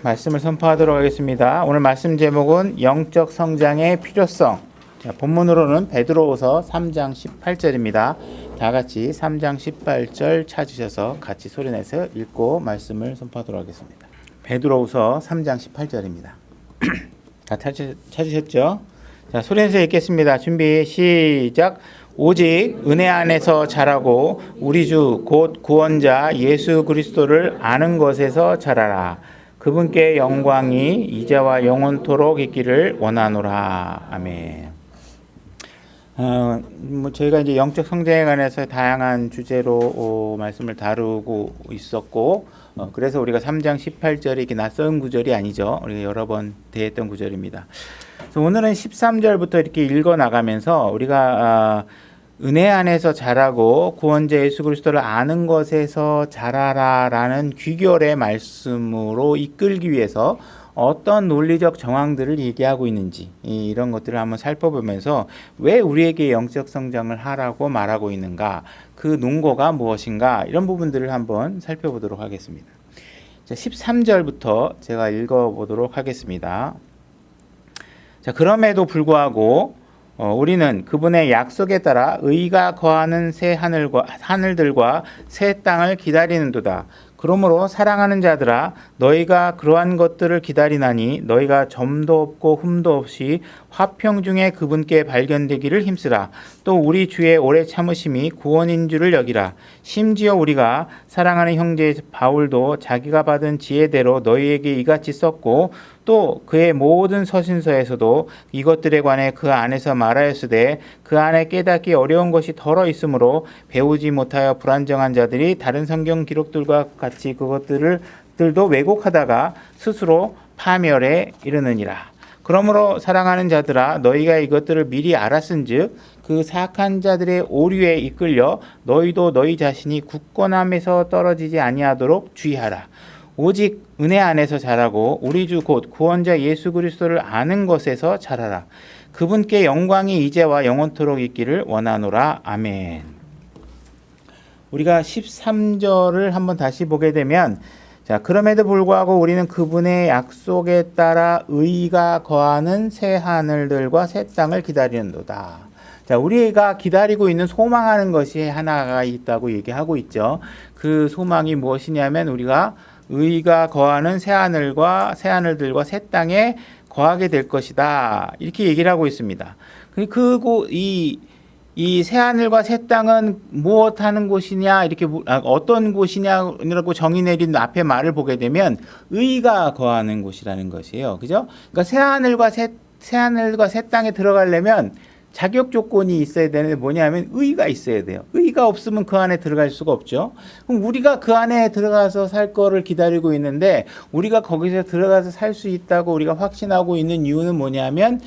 말씀을 선포하도록 하겠습니다. 오늘 말씀 제목은 영적 성장의 필요성. 자, 본문으로는 베드로후서 3장 18절입니다. 다 같이 3장 18절 찾으셔서 같이 소리내서 읽고 말씀을 선포하도록 하겠습니다. 베드로후서 3장 18절입니다. 다 찾으셨죠? 자, 소리내서 읽겠습니다. 준비 시작. 오직 은혜 안에서 자라고 우리 주 곧 구원자 예수 그리스도를 아는 것에서 자라라. 그분께 영광이 이제와 영원토록 있기를 원하노라. 아멘. 저희가 이제 영적 성장에 관해서 다양한 주제로 말씀을 다루고 있었고, 그래서 우리가 3장 18절이 이렇게 낯선 구절이 아니죠. 우리가 여러 번 대했던 구절입니다. 그래서 오늘은 13절부터 이렇게 읽어 나가면서 우리가 은혜 안에서 자라고 구원자 예수 그리스도를 아는 것에서 자라라라는 귀결의 말씀으로 이끌기 위해서 어떤 논리적 정황들을 얘기하고 있는지 이런 것들을 한번 살펴보면서 왜 우리에게 영적 성장을 하라고 말하고 있는가, 그 논거가 무엇인가, 이런 부분들을 한번 살펴보도록 하겠습니다. 13절부터 제가 읽어보도록 하겠습니다. 자, 그럼에도 불구하고 우리는 그분의 약속에 따라 의가 거하는 새 하늘들과 새 땅을 기다리는도다. 그러므로 사랑하는 자들아, 너희가 그러한 것들을 기다리나니 너희가 점도 없고 흠도 없이 화평 중에 그분께 발견되기를 힘쓰라. 또 우리 주의 오래 참으심이 구원인 줄을 여기라. 심지어 우리가 사랑하는 형제 바울도 자기가 받은 지혜대로 너희에게 이같이 썼고, 또 그의 모든 서신서에서도 이것들에 관해 그 안에서 말하였으되 그 안에 깨닫기 어려운 것이 덜어 있으므로 배우지 못하여 불안정한 자들이 다른 성경 기록들과 같이 그것들도 왜곡하다가 스스로 파멸에 이르느니라. 그러므로 사랑하는 자들아, 너희가 이것들을 미리 알았은즉 그 사악한 자들의 오류에 이끌려 너희도 너희 자신이 굳건함에서 떨어지지 아니하도록 주의하라. 오직 은혜 안에서 자라고 우리 주 곧 구원자 예수 그리스도를 아는 것에서 자라라. 그분께 영광이 이제와 영원토록 있기를 원하노라. 아멘. 우리가 13절을 한번 다시 보게 되면, 자, 그럼에도 불구하고 우리는 그분의 약속에 따라 의가 거하는 새 하늘들과 새 땅을 기다리는도다. 자, 우리가 기다리고 있는 소망하는 것이 하나가 있다고 얘기하고 있죠. 그 소망이 무엇이냐면 우리가 의가 거하는 새 하늘들과 새 땅에 거하게 될 것이다. 이렇게 얘기를 하고 있습니다. 이 새 하늘과 새 땅은 무엇 하는 곳이냐, 이렇게 어떤 곳이냐라고 정의 내린 앞에 말을 보게 되면 의가 거하는 곳이라는 것이에요. 그죠? 그러니까 새 하늘과 새 땅에 들어가려면 자격 조건이 있어야 되는데 뭐냐면 의가 있어야 돼요. 의가 없으면 그 안에 들어갈 수가 없죠. 그럼 우리가 그 안에 들어가서 살 거를 기다리고 있는데, 우리가 거기서 들어가서 살 수 있다고 우리가 확신하고 있는 이유는 뭐냐면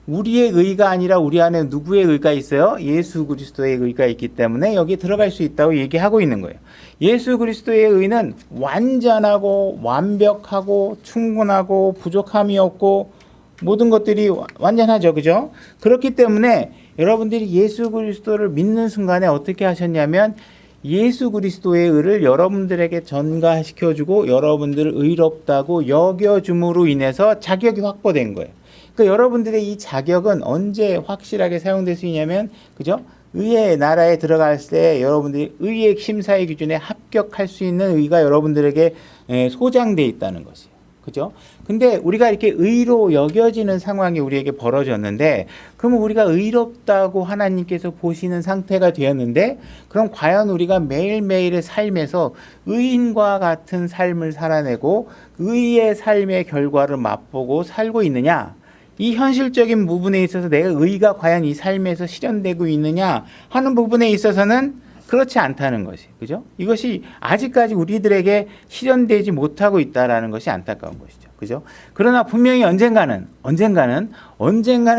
우리의 의가 아니라 우리 안에 누구의 의가 있어요? 예수 그리스도의 의가 있기 때문에 여기 들어갈 수 있다고 얘기하고 있는 거예요. 예수 그리스도의 의는 완전하고 완벽하고 충분하고 부족함이 없고 모든 것들이 완전하죠. 그죠? 그렇기 때문에 여러분들이 예수 그리스도를 믿는 순간에 어떻게 하셨냐면 예수 그리스도의 의를 여러분들에게 전가시켜주고 여러분들을 의롭다고 여겨줌으로 인해서 자격이 확보된 거예요. 그러니까 여러분들의 이 자격은 언제 확실하게 사용될 수 있냐면, 그죠? 의의 나라에 들어갈 때 여러분들이 의의 심사의 기준에 합격할 수 있는 의가 여러분들에게 소장되어 있다는 것이에요. 그죠? 근데 우리가 이렇게 의로 여겨지는 상황이 우리에게 벌어졌는데, 그러면 우리가 의롭다고 하나님께서 보시는 상태가 되었는데, 그럼 과연 우리가 매일매일의 삶에서 의인과 같은 삶을 살아내고 의의 삶의 결과를 맛보고 살고 있느냐? 이 현실적인 부분에 있어서 내가 의가 과연 이 삶에서 실현되고 있느냐 하는 부분에 있어서는 그렇지 않다는 것이, 그죠? 이것이 아직까지 우리들에게 실현되지 못하고 있다라는 것이 안타까운 것이죠. 그죠? 그러나 분명히 언젠가는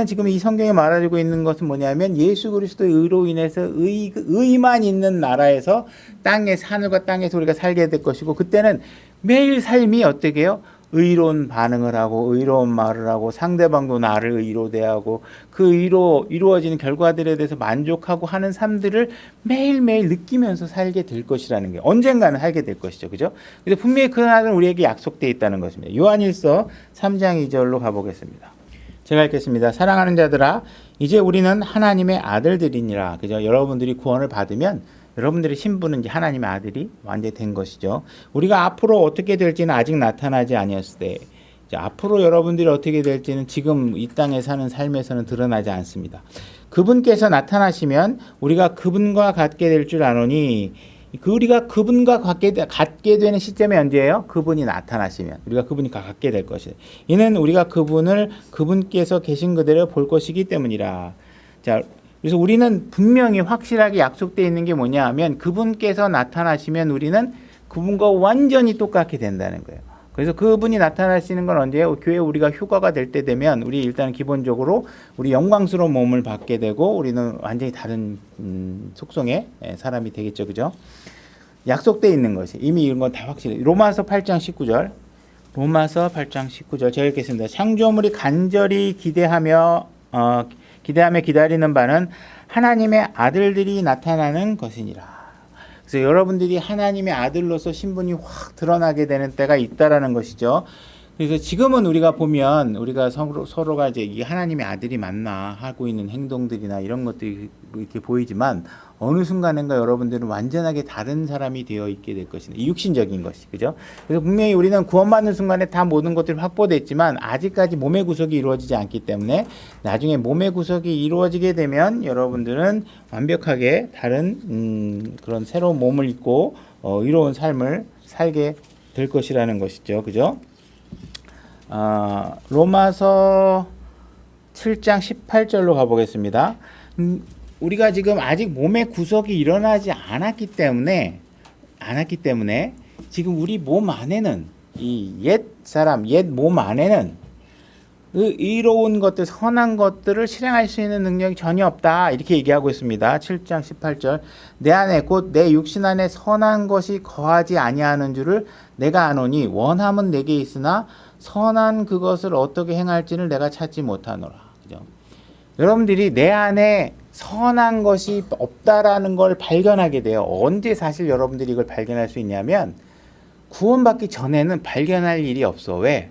지금 이 성경에 말하고 있는 것은 뭐냐면 예수 그리스도의 의로 인해서 의만 있는 나라에서 하늘과 땅에서 우리가 살게 될 것이고, 그때는 매일 삶이 어떻게 해요? 의로운 반응을 하고 의로운 말을 하고 상대방도 나를 의로 대하고 그 의로 이루어지는 결과들에 대해서 만족하고 하는 삶들을 매일매일 느끼면서 살게 될 것이라는 게 언젠가는 살게 될 것이죠. 그죠? 그래서 분명히 그 날은 우리에게 약속되어 있다는 것입니다. 요한일서 3장 2절로 가보겠습니다. 제가 읽겠습니다. 사랑하는 자들아, 이제 우리는 하나님의 아들들이니라. 그죠? 여러분들이 구원을 받으면 여러분들의 신분은 이제 하나님의 아들이 완전히 된 것이죠. 우리가 앞으로 어떻게 될지는 아직 나타나지 아니었을 때, 앞으로 여러분들이 어떻게 될지는 지금 이 땅에 사는 삶에서는 드러나지 않습니다. 그분께서 나타나시면 우리가 그분과 같게 될 줄 아노니, 우리가 그분과 같게 되는 시점이 언제예요? 그분이 나타나시면 우리가 그분과 같게 될 것이다. 이는 우리가 그분을 그분께서 계신 그대로 볼 것이기 때문이라. 자, 그래서 우리는 분명히 확실하게 약속되어 있는 게 뭐냐 하면 그분께서 나타나시면 우리는 그분과 완전히 똑같게 된다는 거예요. 그래서 그분이 나타나시는 건 언제예요? 교회 우리가 휴가가 될 때 되면 우리 일단 기본적으로 우리 영광스러운 몸을 받게 되고 우리는 완전히 다른 속성의 사람이 되겠죠. 그죠? 약속되어 있는 것이 이미 이런 건 다 확실해. 로마서 8장 19절. 로마서 8장 19절 제가 읽겠습니다. 창조물이 간절히 기대하며 기다리는 바는 하나님의 아들들이 나타나는 것이니라. 그래서 여러분들이 하나님의 아들로서 신분이 확 드러나게 되는 때가 있다라는 것이죠. 그래서 지금은 우리가 보면 우리가 서로가 이제 이 하나님의 아들이 맞나 하고 있는 행동들이나 이런 것들이 이렇게 보이지만 어느 순간인가 여러분들은 완전하게 다른 사람이 되어 있게 될 것이다. 육신적인 것이. 그죠? 그래서 분명히 우리는 구원받는 순간에 다 모든 것들이 확보됐지만 아직까지 몸의 구속이 이루어지지 않기 때문에 나중에 몸의 구속이 이루어지게 되면 여러분들은 완벽하게 다른 그런 새로운 몸을 입고 의로운 삶을 살게 될 것이라는 것이죠. 그죠? 로마서 7장 18절로 가보겠습니다. 우리가 지금 아직 몸의 구속이 일어나지 않았기 때문에 지금 우리 몸 안에는 이 옛 사람, 옛 몸 안에는 의로운 것들, 선한 것들을 실행할 수 있는 능력이 전혀 없다. 이렇게 얘기하고 있습니다. 7장 18절. 내 안에 곧 내 육신 안에 선한 것이 거하지 아니하는 줄을 내가 아노니 원함은 내게 있으나 선한 그것을 어떻게 행할지를 내가 찾지 못하노라. 그죠? 여러분들이 내 안에 선한 것이 없다라는 걸 발견하게 돼요. 언제 사실 여러분들이 이걸 발견할 수 있냐면 구원받기 전에는 발견할 일이 없어. 왜?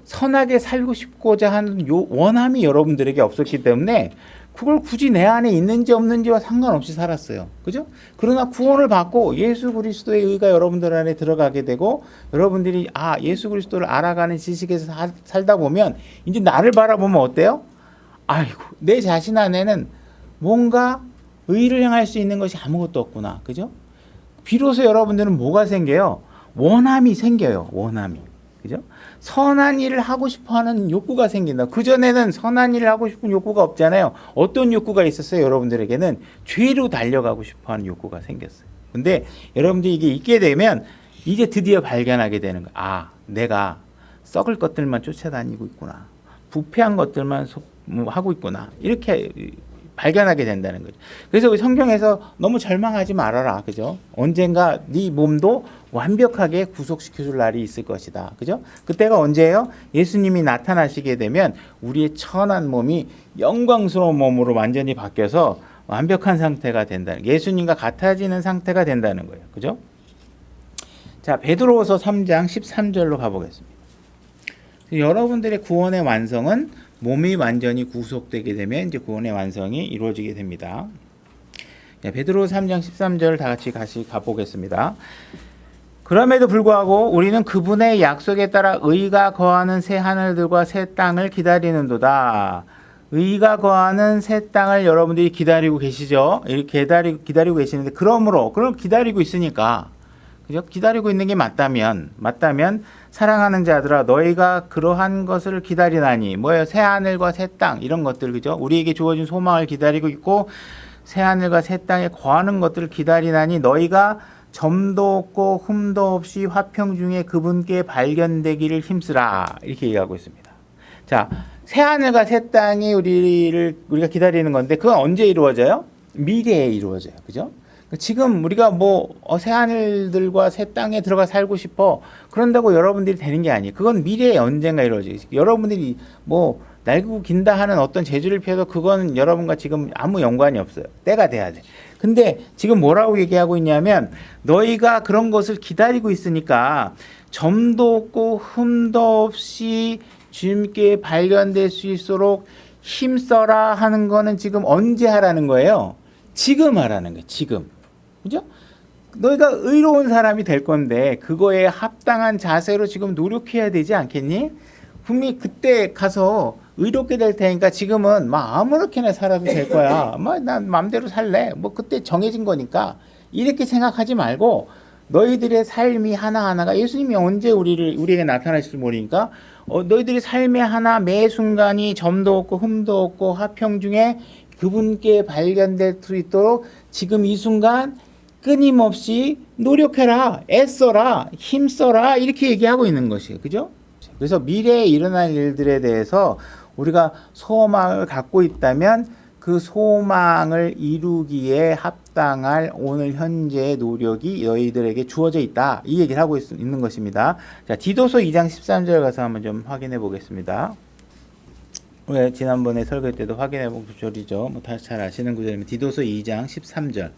선하게 살고 싶고자 하는 원함이 여러분들에게 없었기 때문에 그걸 굳이 내 안에 있는지 없는지와 상관없이 살았어요. 그죠? 그러나 구원을 받고 예수 그리스도의 의가 여러분들 안에 들어가게 되고 여러분들이 예수 그리스도를 알아가는 지식에서 살다 보면 이제 나를 바라보면 어때요? 아이고, 내 자신 안에는 뭔가 의를 행할 수 있는 것이 아무것도 없구나. 그죠? 비로소 여러분들은 뭐가 생겨요? 원함이 생겨요. 원함이. 그죠? 선한 일을 하고 싶어 하는 욕구가 생긴다. 그전에는 선한 일을 하고 싶은 욕구가 없잖아요. 어떤 욕구가 있었어요? 여러분들에게는 죄로 달려가고 싶어 하는 욕구가 생겼어요. 근데 여러분들이 이게 있게 되면 이제 드디어 발견하게 되는 거야. 내가 썩을 것들만 쫓아다니고 있구나. 부패한 것들만 하고 있구나. 이렇게 발견하게 된다는 거죠. 그래서 성경에서 너무 절망하지 말아라. 그죠? 언젠가 네 몸도 완벽하게 구속시켜줄 날이 있을 것이다. 그죠? 그때가 언제예요? 예수님이 나타나시게 되면 우리의 천한 몸이 영광스러운 몸으로 완전히 바뀌어서 완벽한 상태가 된다는, 예수님과 같아지는 상태가 된다는 거예요. 그죠? 자, 베드로후서 3장 13절로 가보겠습니다. 여러분들의 구원의 완성은 몸이 완전히 구속되게 되면 이제 구원의 완성이 이루어지게 됩니다. 베드로후서 3장 13절 다 같이 가보겠습니다. 그럼에도 불구하고 우리는 그분의 약속에 따라 의가 거하는 새 하늘들과 새 땅을 기다리는도다. 의가 거하는 새 땅을 여러분들이 기다리고 계시죠? 이렇게 기다리고 계시는데 그럼 기다리고 있으니까, 그죠? 기다리고 있는 게 맞다면 사랑하는 자들아 너희가 그러한 것을 기다리나니, 뭐예요? 새 하늘과 새 땅, 이런 것들, 그죠? 우리에게 주어진 소망을 기다리고 있고 새 하늘과 새 땅에 거하는 것들을 기다리나니 너희가 점도 없고 흠도 없이 화평 중에 그분께 발견되기를 힘쓰라. 이렇게 얘기하고 있습니다. 자, 새 하늘과 새 땅이 우리가 기다리는 건데 그건 언제 이루어져요? 미래에 이루어져요. 그죠? 지금 우리가 새하늘들과 새 땅에 들어가 살고 싶어. 그런다고 여러분들이 되는 게 아니에요. 그건 미래에 언젠가 이루어지겠어요. 여러분들이 날고 긴다 하는 어떤 재주를 펴도 그건 여러분과 지금 아무 연관이 없어요. 때가 돼야 돼. 근데 지금 뭐라고 얘기하고 있냐면 너희가 그런 것을 기다리고 있으니까 점도 없고 흠도 없이 주님께 발견될 수 있도록 힘써라 하는 거는 지금 언제 하라는 거예요? 지금 하라는 거예요. 지금. 그죠? 너희가 의로운 사람이 될 건데 그거에 합당한 자세로 지금 노력해야 되지 않겠니? 분명히 그때 가서 의롭게 될 테니까 지금은 막 아무렇게나 살아도 될 거야. 난 마음대로 살래. 그때 정해진 거니까 이렇게 생각하지 말고 너희들의 삶이 하나하나가 예수님이 언제 우리에게 나타나실지 모르니까 너희들의 삶의 하나 매 순간이 점도 없고 흠도 없고 화평 중에 그분께 발견될 수 있도록 지금 이 순간 끊임없이 노력해라, 애써라, 힘써라 이렇게 얘기하고 있는 것이에요. 그죠? 그래서 미래에 일어날 일들에 대해서 우리가 소망을 갖고 있다면 그 소망을 이루기에 합당할 오늘 현재의 노력이 너희들에게 주어져 있다. 이 얘기를 하고 있는 것입니다. 자, 디도서 2장 13절 가서 한번 좀 확인해 보겠습니다. 왜 지난번에 설교 때도 확인해 본 구절이죠. 다시 잘 아시는 구절입니다. 디도서 2장 13절.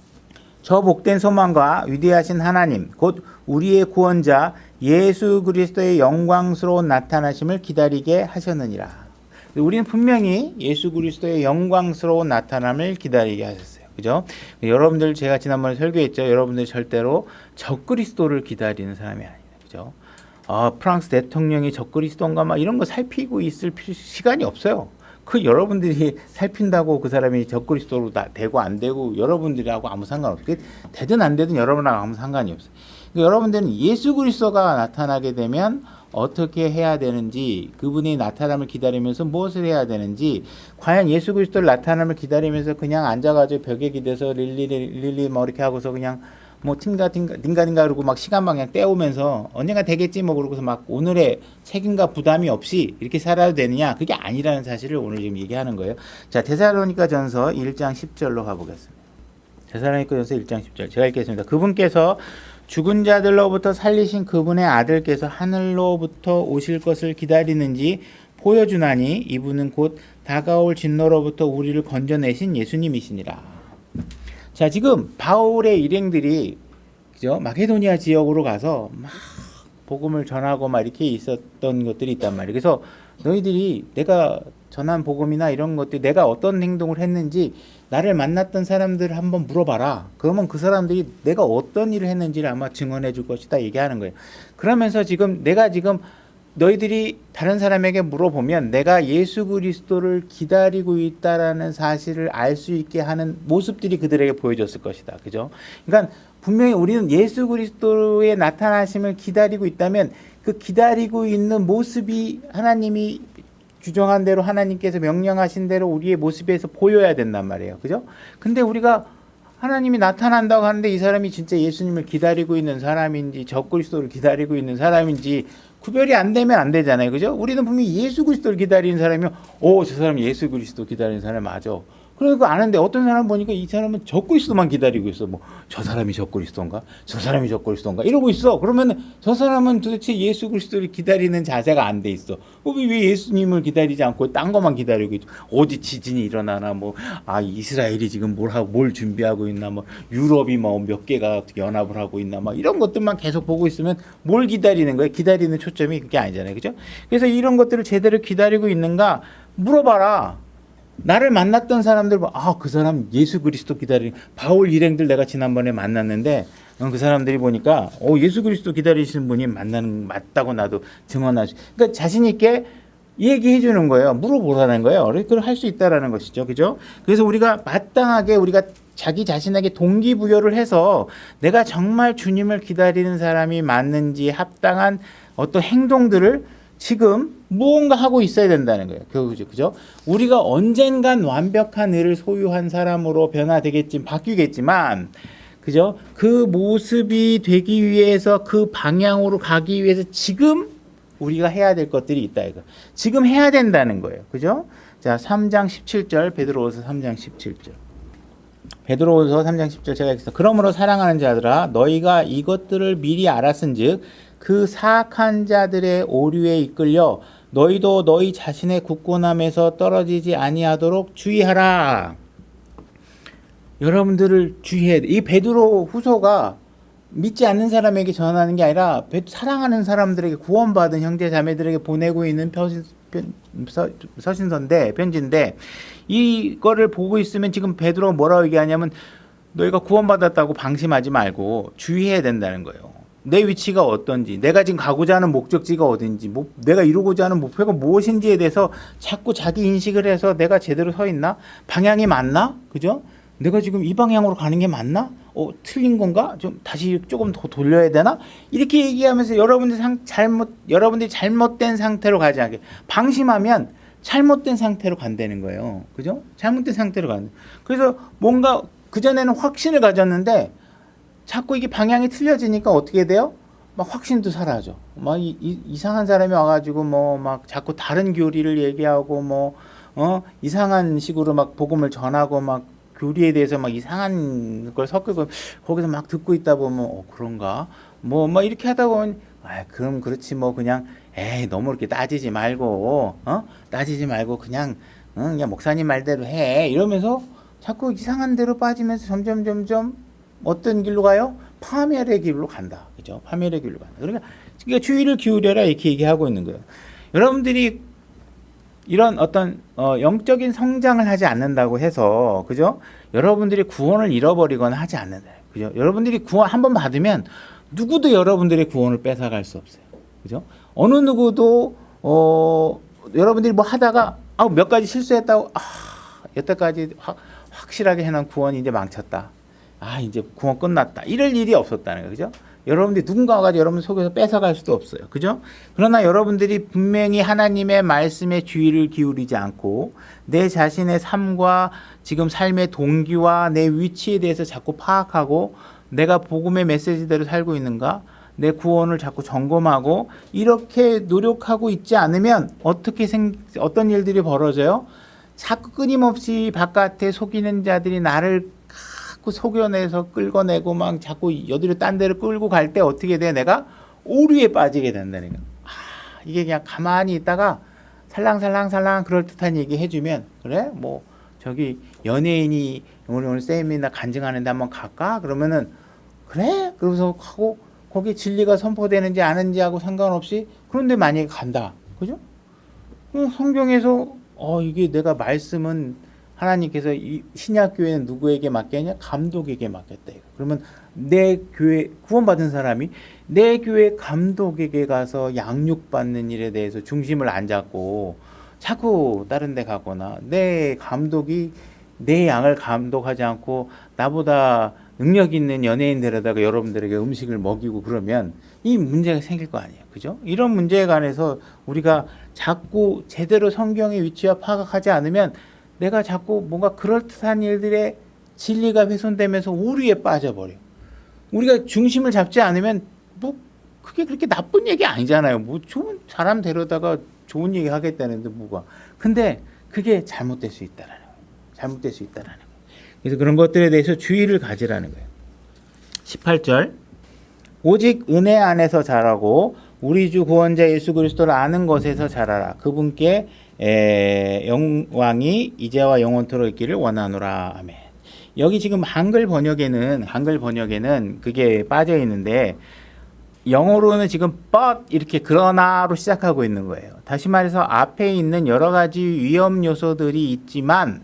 저 복된 소망과 위대하신 하나님 곧 우리의 구원자 예수 그리스도의 영광스러운 나타나심을 기다리게 하셨느니라. 우리는 분명히 예수 그리스도의 영광스러운 나타남을 기다리게 하셨어요. 그죠? 여러분들 제가 지난번에 설교했죠. 여러분들 절대로 적그리스도를 기다리는 사람이 아니다. 그죠? 프랑스 대통령이 적그리스도인가 막 이런 거 살피고 있을 시간이 없어요. 여러분들이 살핀다고 그 사람이 적그리스도로 되고 안 되고 여러분들하고 아무 상관없어요. 되든 안 되든 여러분하고 아무 상관이 없어요. 여러분들은 예수 그리스도가 나타나게 되면 어떻게 해야 되는지 그분의 나타남을 기다리면서 무엇을 해야 되는지 과연 예수 그리스도를 나타남을 기다리면서 그냥 앉아가지고 벽에 기대서 릴리 이렇게 하고서 그냥 딩가딩가 그러고 막 시간만 그냥 때우면서 언젠가 되겠지 그러고서 막 오늘의 책임과 부담이 없이 이렇게 살아야 되느냐 그게 아니라는 사실을 오늘 지금 얘기하는 거예요. 자, 데살로니가 전서 1장 10절로 가보겠습니다. 데살로니가 전서 1장 10절 제가 읽겠습니다. 그분께서 죽은 자들로부터 살리신 그분의 아들께서 하늘로부터 오실 것을 기다리는지 보여주나니 이분은 곧 다가올 진노로부터 우리를 건져내신 예수님이시니라. 자, 지금 바울의 일행들이 그죠? 마게도니아 지역으로 가서 막 복음을 전하고 막 이렇게 있었던 것들이 있단 말이에요. 그래서 너희들이 내가 전한 복음이나 이런 것들 내가 어떤 행동을 했는지 나를 만났던 사람들을 한번 물어봐라. 그러면 그 사람들이 내가 어떤 일을 했는지를 아마 증언해 줄 것이다 얘기하는 거예요. 그러면서 내가 지금 너희들이 다른 사람에게 물어보면 내가 예수 그리스도를 기다리고 있다라는 사실을 알 수 있게 하는 모습들이 그들에게 보여졌을 것이다. 그죠? 그러니까 분명히 우리는 예수 그리스도의 나타나심을 기다리고 있다면 그 기다리고 있는 모습이 하나님이 규정한 대로 하나님께서 명령하신 대로 우리의 모습에서 보여야 된단 말이에요. 그죠? 근데 우리가 하나님이 나타난다고 하는데 이 사람이 진짜 예수님을 기다리고 있는 사람인지 적그리스도를 기다리고 있는 사람인지 구별이 안 되면 안 되잖아요. 그죠? 우리는 분명히 예수 그리스도를 기다리는 사람이면 저 사람이 예수 그리스도 기다리는 사람 맞아. 그러니까 아는데 어떤 사람 보니까 이 사람은 적그리스도만 기다리고 있어. 저 사람이 적그리스도인가? 저 사람이 적그리스도인가? 이러고 있어. 그러면 저 사람은 도대체 예수 그리스도를 기다리는 자세가 안 돼 있어. 왜 예수님을 기다리지 않고 딴 것만 기다리고 있죠? 어디 지진이 일어나나 이스라엘이 지금 뭘 준비하고 있나 유럽이 몇 개가 연합을 하고 있나 이런 것들만 계속 보고 있으면 뭘 기다리는 거예요? 기다리는 초점이 그게 아니잖아요. 그죠? 그래서 이런 것들을 제대로 기다리고 있는가 물어봐라. 나를 만났던 사람들 그 사람 예수 그리스도 기다리는 바울 일행들 내가 지난번에 만났는데 그 사람들이 보니까 예수 그리스도 기다리시는 분이 맞다고 나도 증언하지. 그러니까 자신 있게 얘기해 주는 거예요. 물어보라는 거예요. 그걸 할 수 있다라는 것이죠. 그죠? 그래서 우리가 마땅하게 우리가 자기 자신에게 동기부여를 해서 내가 정말 주님을 기다리는 사람이 맞는지 합당한 어떤 행동들을 지금 무언가 하고 있어야 된다는 거예요. 그죠? 우리가 언젠간 완벽한 의를 소유한 사람으로 바뀌겠지만, 그죠? 그 모습이 되기 위해서 그 방향으로 가기 위해서 지금 우리가 해야 될 것들이 있다. 이거. 지금 해야 된다는 거예요. 그죠? 자, 3장 17절, 베드로후서 3장 17절. 베드로후서 3장 10절 제가 읽겠습니다. 그러므로 사랑하는 자들아 너희가 이것들을 미리 알았은즉 그 사악한 자들의 오류에 이끌려 너희도 너희 자신의 굳건함에서 떨어지지 아니하도록 주의하라. 여러분들을 주의해야 돼. 이 베드로 후서가 믿지 않는 사람에게 전하는 게 아니라 사랑하는 사람들에게 구원받은 형제 자매들에게 보내고 있는 편지인데 이거를 보고 있으면 지금 베드로가 뭐라고 얘기하냐면 너희가 구원받았다고 방심하지 말고 주의해야 된다는 거예요. 내 위치가 어떤지, 내가 지금 가고자 하는 목적지가 어딘지, 내가 이루고자 하는 목표가 무엇인지에 대해서 자꾸 자기 인식을 해서 내가 제대로 서 있나? 방향이 맞나? 그죠? 내가 지금 이 방향으로 가는 게 맞나? 틀린 건가? 좀 다시 조금 더 돌려야 되나? 이렇게 얘기하면서 여러분들이 잘못된 상태로 가지 않게 방심하면 잘못된 상태로 간다는 거예요. 그죠? 잘못된 상태로 가는. 그래서 뭔가 그전에는 확신을 가졌는데 자꾸 이게 방향이 틀려지니까 어떻게 돼요? 막 확신도 사라져. 막 이상한 사람이 와가지고 막 자꾸 다른 교리를 얘기하고 이상한 식으로 막 복음을 전하고 막 교리에 대해서 막 이상한 걸 섞고 거기서 막 듣고 있다 보면 그런가? 이렇게 하다 보면 그럼 그렇지 그냥 너무 이렇게 따지지 말고 그냥 목사님 말대로 해 이러면서 자꾸 이상한 데로 빠지면서 점점 어떤 길로 가요? 파멸의 길로 간다. 그죠? 파멸의 길로 간다. 그러니까 주의를 기울여라 이렇게 얘기하고 있는 거예요. 여러분들이 이런 어떤 영적인 성장을 하지 않는다고 해서 그죠? 여러분들이 구원을 잃어버리거나 하지 않는다. 그죠? 여러분들이 구원 한번 받으면 누구도 여러분들의 구원을 뺏어갈 수 없어요. 그죠? 어느 누구도 여러분들이 하다가 몇 가지 실수했다고 여태까지 확실하게 해놓은 구원이 이제 망쳤다. 이제 구원 끝났다. 이럴 일이 없었다는 거예요. 그죠? 여러분들이 누군가 와가지고 여러분 속에서 뺏어갈 수도 없어요. 그죠? 그러나 여러분들이 분명히 하나님의 말씀에 주의를 기울이지 않고 내 자신의 삶과 지금 삶의 동기와 내 위치에 대해서 자꾸 파악하고 내가 복음의 메시지대로 살고 있는가? 내 구원을 자꾸 점검하고 이렇게 노력하고 있지 않으면 어떤 일들이 벌어져요? 자꾸 끊임없이 바깥에 속이는 자들이 나를 자꾸 속여내서 끌어내고 막 자꾸 여기로 딴 데로 끌고 갈 때 어떻게 돼? 내가 오류에 빠지게 된다는 거야. 이게 그냥 가만히 있다가 살랑살랑 그럴듯한 얘기 해주면 그래? 저기 연예인이 오늘 세미나 간증하는데 한번 갈까? 그러면은 그래? 그러면서 하고 거기 진리가 선포되는지 아는지 하고 상관없이 그런데 만약에 간다. 그죠? 성경에서 이게 내가 말씀은 하나님께서 이 신약교회는 누구에게 맡겼냐? 감독에게 맡겼다. 그러면 내 교회 구원받은 사람이 내 교회 감독에게 가서 양육받는 일에 대해서 중심을 안 잡고 자꾸 다른 데 가거나 내 감독이 내 양을 감독하지 않고 나보다 능력 있는 연예인들에다가 여러분들에게 음식을 먹이고 그러면 이 문제가 생길 거 아니에요. 그죠? 이런 문제에 관해서 우리가 자꾸 제대로 성경의 위치와 파악하지 않으면 내가 자꾸 뭔가 그럴듯한 일들의 진리가 훼손되면서 오류에 빠져버려. 우리가 중심을 잡지 않으면 그게 그렇게 나쁜 얘기 아니잖아요. 좋은 사람 데려다가 좋은 얘기 하겠다는데 뭐가. 근데 그게 잘못될 수 있다라는 거예요. 잘못될 수 있다라는 거예요. 그래서 그런 것들에 대해서 주의를 가지라는 거예요. 18절 오직 은혜 안에서 자라고 우리 주 구원자 예수 그리스도를 아는 것에서 자라라. 그분께 영광이 이제와 영원토록 있기를 원하노라. 아멘. 여기 지금 한글 번역에는 그게 빠져 있는데 영어로는 지금 but 이렇게 그러나로 시작하고 있는 거예요. 다시 말해서 앞에 있는 여러 가지 위험 요소들이 있지만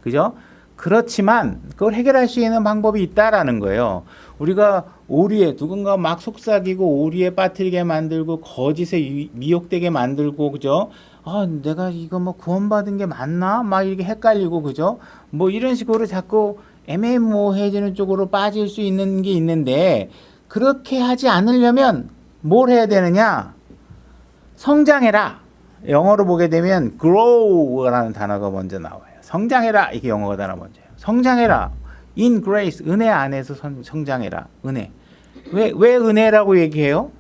그죠? 그렇지만 그걸 해결할 수 있는 방법이 있다라는 거예요. 우리가 오류에 누군가 막 속삭이고 오류에 빠뜨리게 만들고 거짓에 미혹되게 만들고 그죠? 내가 이거 구원받은 게 맞나? 막 이렇게 헷갈리고 그죠? 이런 식으로 자꾸 애매모호해지는 쪽으로 빠질 수 있는 게 있는데 그렇게 하지 않으려면 뭘 해야 되느냐? 성장해라. 영어로 보게 되면 grow라는 단어가 먼저 나와요. 성장해라. 이게 영어가 단어 먼저예요. 성장해라. in grace. 은혜 안에서 성장해라. 은혜. 왜 은혜라고 얘기해요?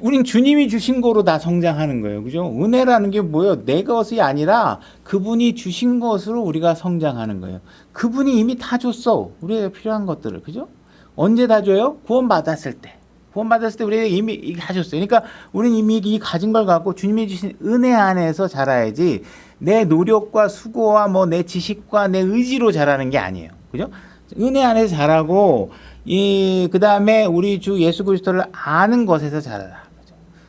우린 주님이 주신 거로 다 성장하는 거예요. 그죠? 은혜라는 게 뭐예요? 내 것이 아니라 그분이 주신 것으로 우리가 성장하는 거예요. 그분이 이미 다 줬어. 우리에게 필요한 것들을. 그죠? 언제 다 줘요? 구원받았을 때. 구원받았을 때 우리에게 이미 다 줬어요. 그러니까 우리는 이미 이 가진 걸 갖고 주님이 주신 은혜 안에서 자라야지 내 노력과 수고와 뭐 내 지식과 내 의지로 자라는 게 아니에요. 그죠? 은혜 안에서 자라고 그 다음에 우리 주 예수 그리스도를 아는 것에서 자라라.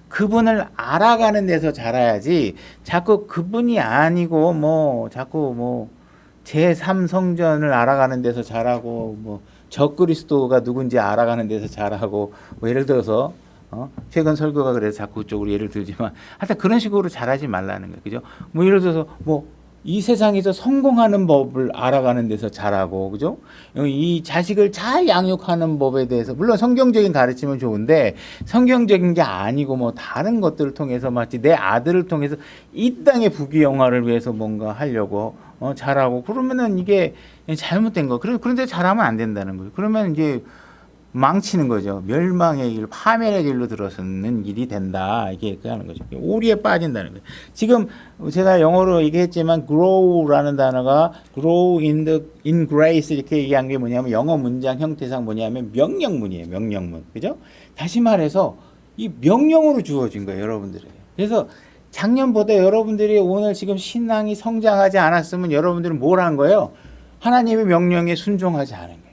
그분을 알아가는 데서 자라야지 자꾸 그분이 아니고 뭐 자꾸 뭐 제3성전을 알아가는 데서 자라고 뭐 적그리스도가 누군지 알아가는 데서 자라고 뭐 예를 들어서 최근 설교가 그래서 자꾸 그쪽으로 예를 들지만 하여튼 그런 식으로 자라지 말라는 거예요. 그죠? 뭐 예를 들어서 뭐 이 세상에서 성공하는 법을 알아가는 데서 자라고, 그죠? 이 자식을 잘 양육하는 법에 대해서, 물론 성경적인 가르침은 좋은데, 성경적인 게 아니고, 뭐, 다른 것들을 통해서, 마치 내 아들을 통해서 이 땅의 부귀영화를 위해서 뭔가 하려고, 잘하고, 그러면은 이게 잘못된 거. 그런데 잘하면 안 된다는 거예요. 그러면 이제, 망치는 거죠. 멸망의 길, 파멸의 길로 들어서는 길이 된다. 이게 하는 거죠. 오리에 빠진다는 거예요. 지금 제가 영어로 얘기했지만 grow라는 단어가 grow in grace 이렇게 얘기한 게 뭐냐면 영어 문장 형태상 뭐냐면 명령문이에요. 명령문. 그죠? 다시 말해서 이 명령으로 주어진 거예요. 여러분들에게. 그래서 작년보다 여러분들이 오늘 지금 신앙이 성장하지 않았으면 여러분들은 뭘 한 거예요? 하나님의 명령에 순종하지 않은 거예요.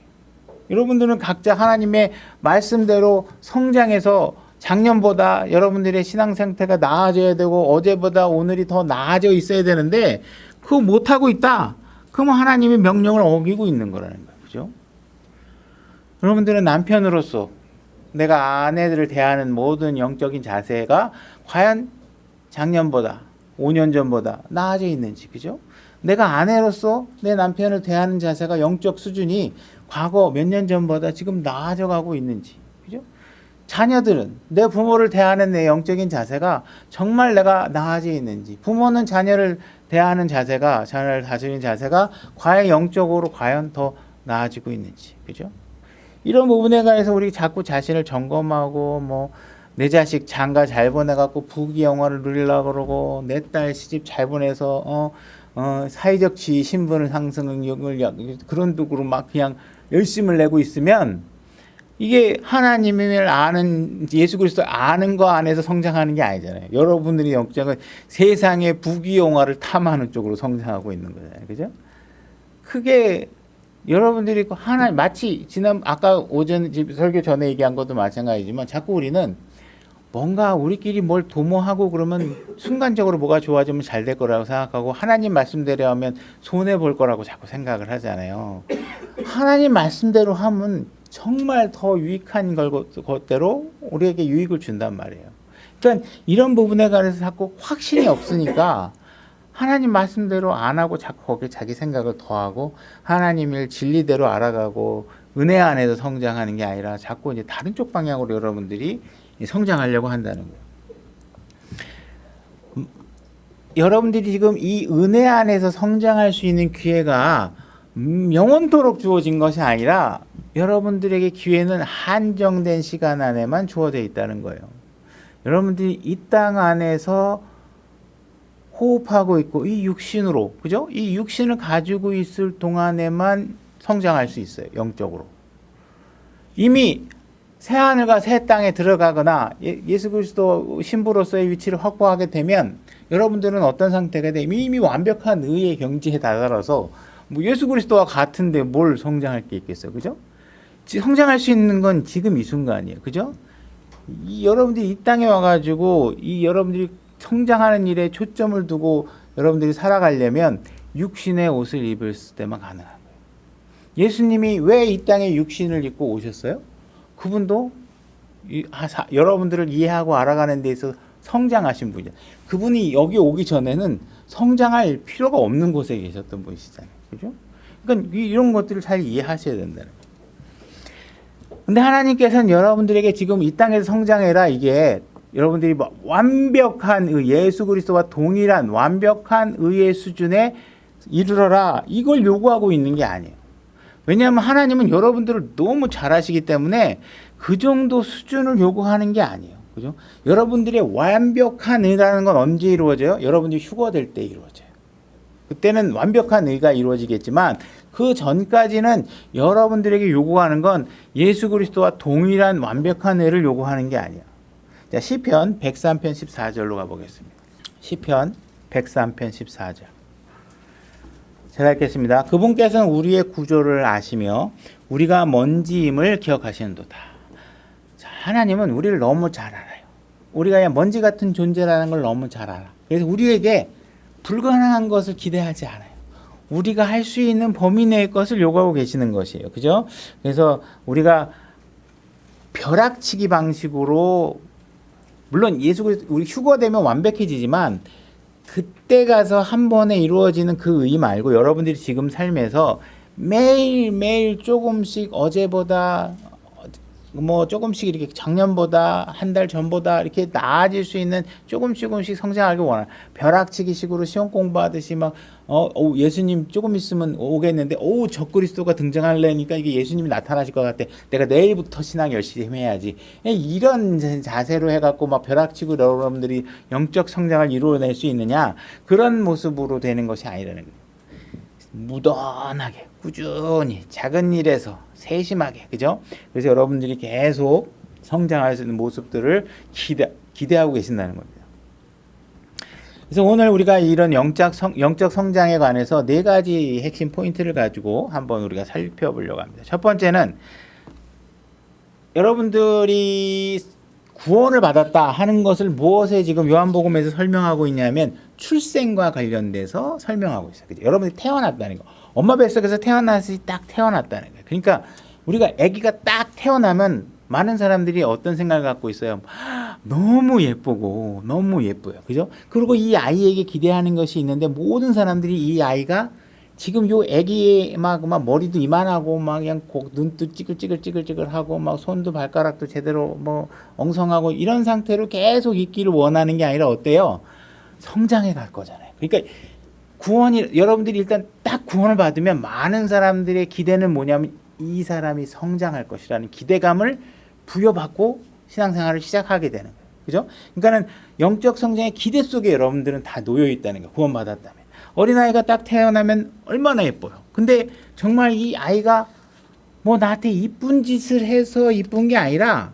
여러분들은 각자 하나님의 말씀대로 성장해서 작년보다 여러분들의 신앙 상태가 나아져야 되고 어제보다 오늘이 더 나아져 있어야 되는데 그거 못하고 있다. 그러면 하나님의 명령을 어기고 있는 거라는 거예요. 그죠? 여러분들은 남편으로서 내가 아내들을 대하는 모든 영적인 자세가 과연 작년보다 5년 전보다 나아져 있는지, 그죠? 내가 아내로서 내 남편을 대하는 자세가 영적 수준이 과거 몇 년 전보다 지금 나아져 가고 있는지, 그죠? 자녀들은 내 부모를 대하는 내 영적인 자세가 정말 내가 나아져 있는지, 부모는 자녀를 대하는 자세가, 자녀를 다스리는 자세가 과연 영적으로 과연 더 나아지고 있는지, 그죠? 이런 부분에 관해서 우리 자꾸 자신을 점검하고 뭐 내 자식 장가 잘 보내갖고 부귀영화를 누리려고 그러고 내 딸 시집 잘 보내서 사회적 지위 신분을 상승을 그런 쪽으로 막 그냥 열심을 내고 있으면 이게 하나님을 아는 예수 그리스도 아는 거 안에서 성장하는 게 아니잖아요. 여러분들이 영적은 세상의 부귀영화를 탐하는 쪽으로 성장하고 있는 거잖아요. 그죠? 크게 여러분들이 하나 마치 아까 오전 설교 전에 얘기한 것도 마찬가지지만 자꾸 우리는 뭔가 우리끼리 뭘 도모하고 그러면 순간적으로 뭐가 좋아지면 잘 될 거라고 생각하고 하나님 말씀대로 하면 손해 볼 거라고 자꾸 생각을 하잖아요. 하나님 말씀대로 하면 정말 더 유익한 것대로 우리에게 유익을 준단 말이에요. 그러니까 이런 부분에 관해서 자꾸 확신이 없으니까 하나님 말씀대로 안 하고 자꾸 거기에 자기 생각을 더하고 하나님을 진리대로 알아가고 은혜 안에서 성장하는 게 아니라 자꾸 이제 다른 쪽 방향으로 여러분들이 성장하려고 한다는 거예요. 여러분들이 지금 이 은혜 안에서 성장할 수 있는 기회가 영원토록 주어진 것이 아니라 여러분들에게 기회는 한정된 시간 안에만 주어져 있다는 거예요. 여러분들이 이 땅 안에서 호흡하고 있고 이 육신으로, 그죠? 이 육신을 가지고 있을 동안에만 성장할 수 있어요. 영적으로. 이미 새하늘과 새 땅에 들어가거나 예수 그리스도 신부로서의 위치를 확보하게 되면 여러분들은 어떤 상태가 돼? 이미 완벽한 의의 경지에 다다라서 뭐 예수 그리스도와 같은데 뭘 성장할 게 있겠어요, 그죠? 성장할 수 있는 건 지금 이 순간이에요, 그죠? 여러분들이 이 땅에 와가지고 여러분들이 성장하는 일에 초점을 두고 여러분들이 살아가려면 육신의 옷을 입을 때만 가능한 거예요. 예수님이 왜 이 땅에 육신을 입고 오셨어요? 그분도 여러분들을 이해하고 알아가는 데 있어서 성장하신 분이죠. 그분이 여기 오기 전에는 성장할 필요가 없는 곳에 계셨던 분이시잖아요. 그죠? 그러니까 이런 것들을 잘 이해하셔야 된다는 거예요. 근데 하나님께서는 여러분들에게 지금 이 땅에서 성장해라, 이게 여러분들이 완벽한 예수 그리스도와 동일한 완벽한 의의 수준에 이르러라, 이걸 요구하고 있는 게 아니에요. 왜냐하면 하나님은 여러분들을 너무 잘 아시기 때문에 그 정도 수준을 요구하는 게 아니에요. 그죠? 여러분들의 완벽한 의라는 건 언제 이루어져요? 여러분들이 휴거될 때 이루어져요. 그때는 완벽한 의가 이루어지겠지만 그 전까지는 여러분들에게 요구하는 건 예수 그리스도와 동일한 완벽한 의를 요구하는 게 아니야. 자, 시편 103편 14절로 가보겠습니다. 시편 103편 14절. 제가 읽겠습니다. 그분께서는 우리의 구조를 아시며 우리가 먼지임을 기억하시는도다. 자, 하나님은 우리를 너무 잘 알아요. 우리가 그냥 먼지 같은 존재라는 걸 너무 잘 알아. 그래서 우리에게 불가능한 것을 기대하지 않아요. 우리가 할 수 있는 범위 내의 것을 요구하고 계시는 것이에요. 그죠? 그래서 우리가 벼락치기 방식으로, 물론 예수 그리스도 우리 휴거되면 완벽해지지만 그때 가서 한 번에 이루어지는 그 의 말고 여러분들이 지금 삶에서 매일매일 조금씩 어제보다 뭐 조금씩 이렇게 작년보다 한 달 전보다 이렇게 나아질 수 있는 조금씩 성장하길 원하는, 벼락치기식으로 시험 공부하듯이 막 예수님 조금 있으면 오겠는데 적그리스도가 등장하려니까 이게 예수님이 나타나실 것 같아. 내가 내일부터 신앙 열심히 해야지. 이런 자세로 해갖고 막 벼락치고 여러분들이 영적 성장을 이루어낼 수 있느냐? 그런 모습으로 되는 것이 아니라는 거예요. 무던하게 꾸준히 작은 일에서 세심하게, 그죠? 그래서 여러분들이 계속 성장할 수 있는 모습들을 기대하고 계신다는 겁니다. 그래서 오늘 우리가 이런 영적 성장에 관해서 네 가지 핵심 포인트를 가지고 한번 우리가 살펴보려고 합니다. 첫 번째는 여러분들이 구원을 받았다 하는 것을 무엇에 지금 요한복음에서 설명하고 있냐면 출생과 관련돼서 설명하고 있어요. 그죠? 여러분들이 태어났다는 거. 엄마 뱃속에서 태어났을 때 딱 태어났다는 거예요. 그러니까 우리가 아기가 딱 태어나면 많은 사람들이 어떤 생각을 갖고 있어요? 너무 예쁘고 너무 예뻐요. 그죠? 그리고 이 아이에게 기대하는 것이 있는데 모든 사람들이 이 아이가 지금 요 아기의 막 머리도 이만하고 막 그냥 눈도 찌글찌글하고 막 손도 발가락도 제대로 뭐 엉성하고 이런 상태로 계속 있기를 원하는 게 아니라 어때요? 성장해 갈 거잖아요. 그러니까 여러분들이 일단 딱 구원을 받으면 많은 사람들의 기대는 뭐냐면 이 사람이 성장할 것이라는 기대감을 부여받고 신앙생활을 시작하게 되는 거예요. 그죠? 그러니까는 영적 성장의 기대 속에 여러분들은 다 놓여 있다는 거예요. 구원받았다면. 어린아이가 딱 태어나면 얼마나 예뻐요. 근데 정말 이 아이가 뭐 나한테 이쁜 짓을 해서 이쁜 게 아니라